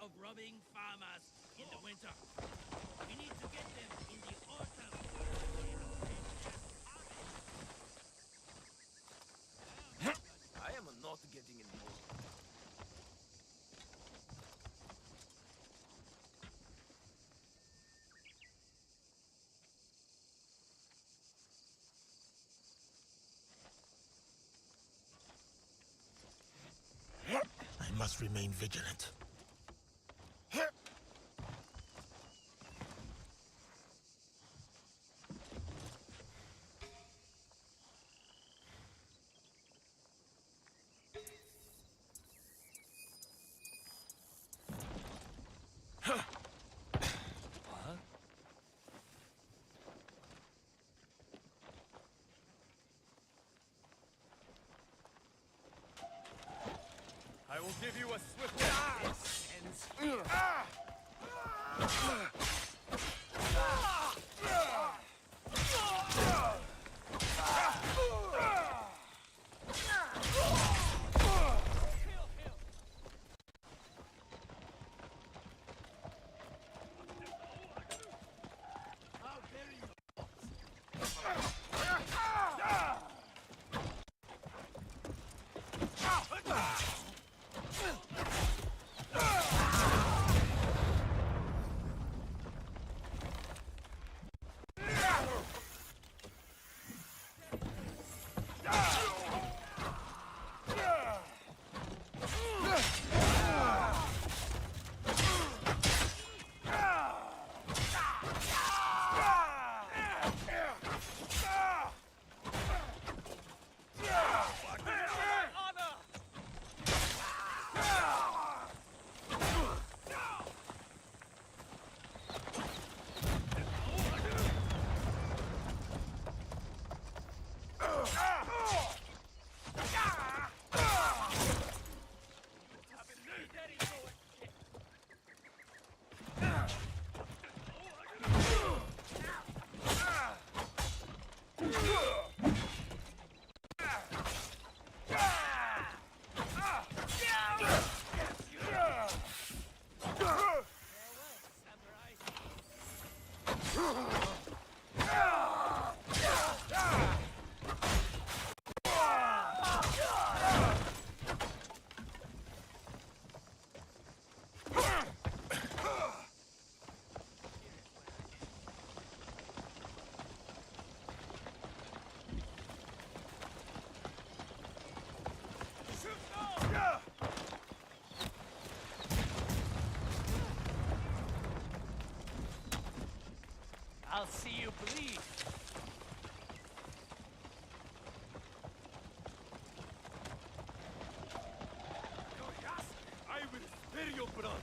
Of robbing farmers in the winter. We need to get them in the autumn. I am not getting involved. I must remain vigilant. will give you a swift and I'll see you bleed. I will spare your blood.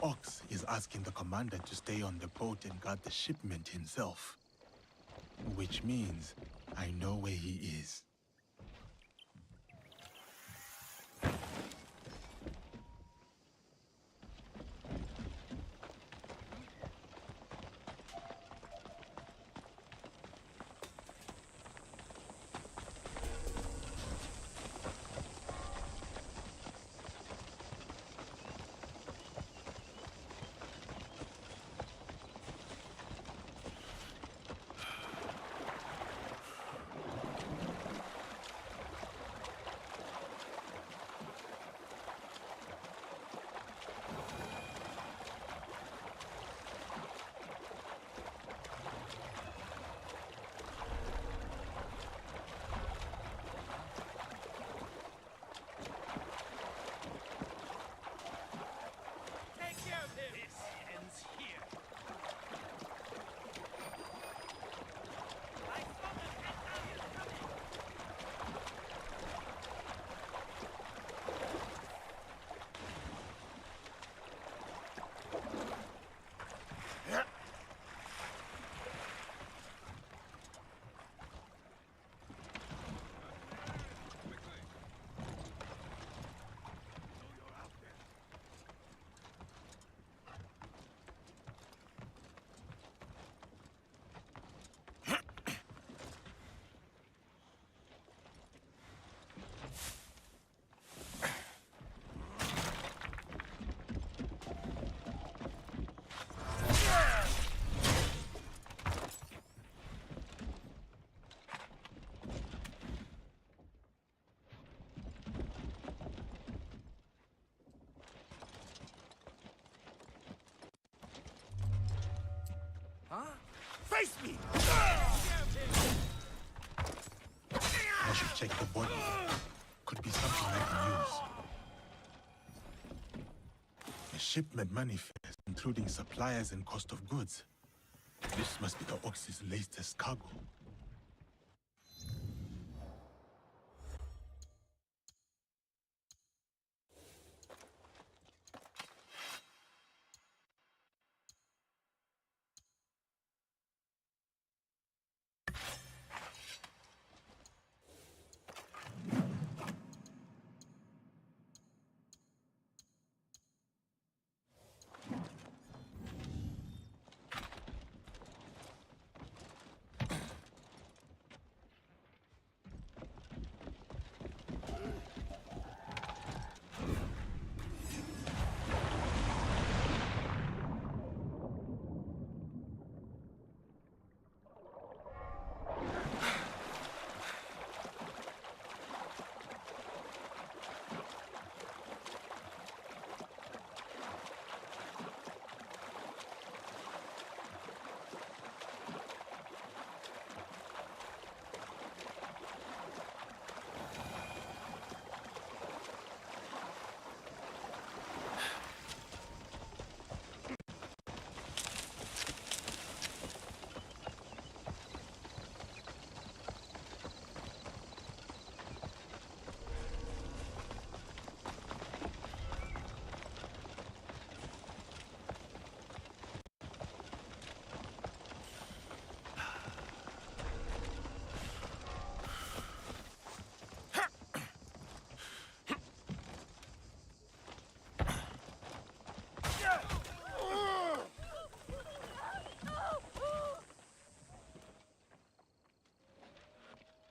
Ox is asking the commander to stay on the boat and guard the shipment himself. Which means I know where he is. Face me! I should check the body. Could be something I can use. A shipment manifest, including suppliers and cost of goods. This must be the Ox's latest cargo.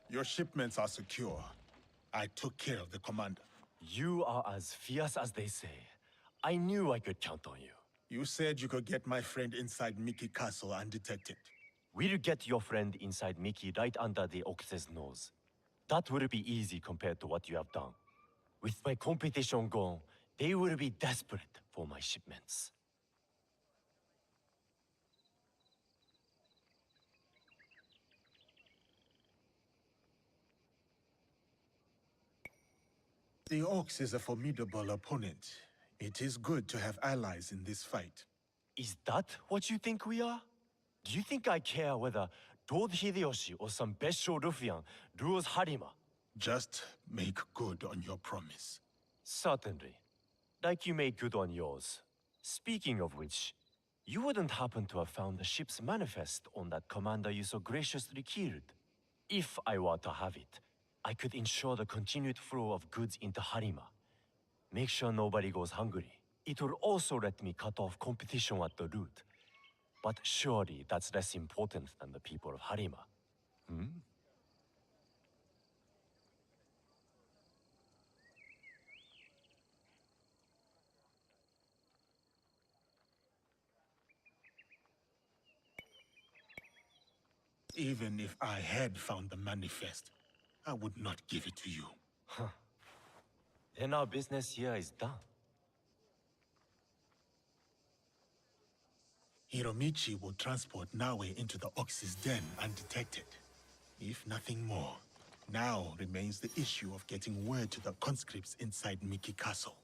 Your shipments are secure. I took care of the commander. You are as fierce as they say. I knew I could count on you. You said you could get my friend inside Mickey Castle undetected. We'll get your friend inside Mickey right under the Ox's nose. That will be easy compared to what you have done. With my competition gone, they will be desperate for my shipments. The Ox is a formidable opponent. It is good to have allies in this fight. Is that what you think we are? Do you think I care whether Lord Hideyoshi or some bestial ruffian rules Harima? Just make good on your promise. Certainly. Like you made good on yours. Speaking of which, you wouldn't happen to have found the ship's manifest on that commander you so graciously killed. If I were to have it, I could ensure the continued flow of goods into Harima. Make sure nobody goes hungry. It will also let me cut off competition at the root. But surely that's less important than the people of Harima. Hmm? Even if I had found the manifest, I would not give it to you. Huh. Then our business here is done. Hiromichi will transport Naoe into the Ox's den undetected. If nothing more, now remains the issue of getting word to the conscripts inside Miki Castle.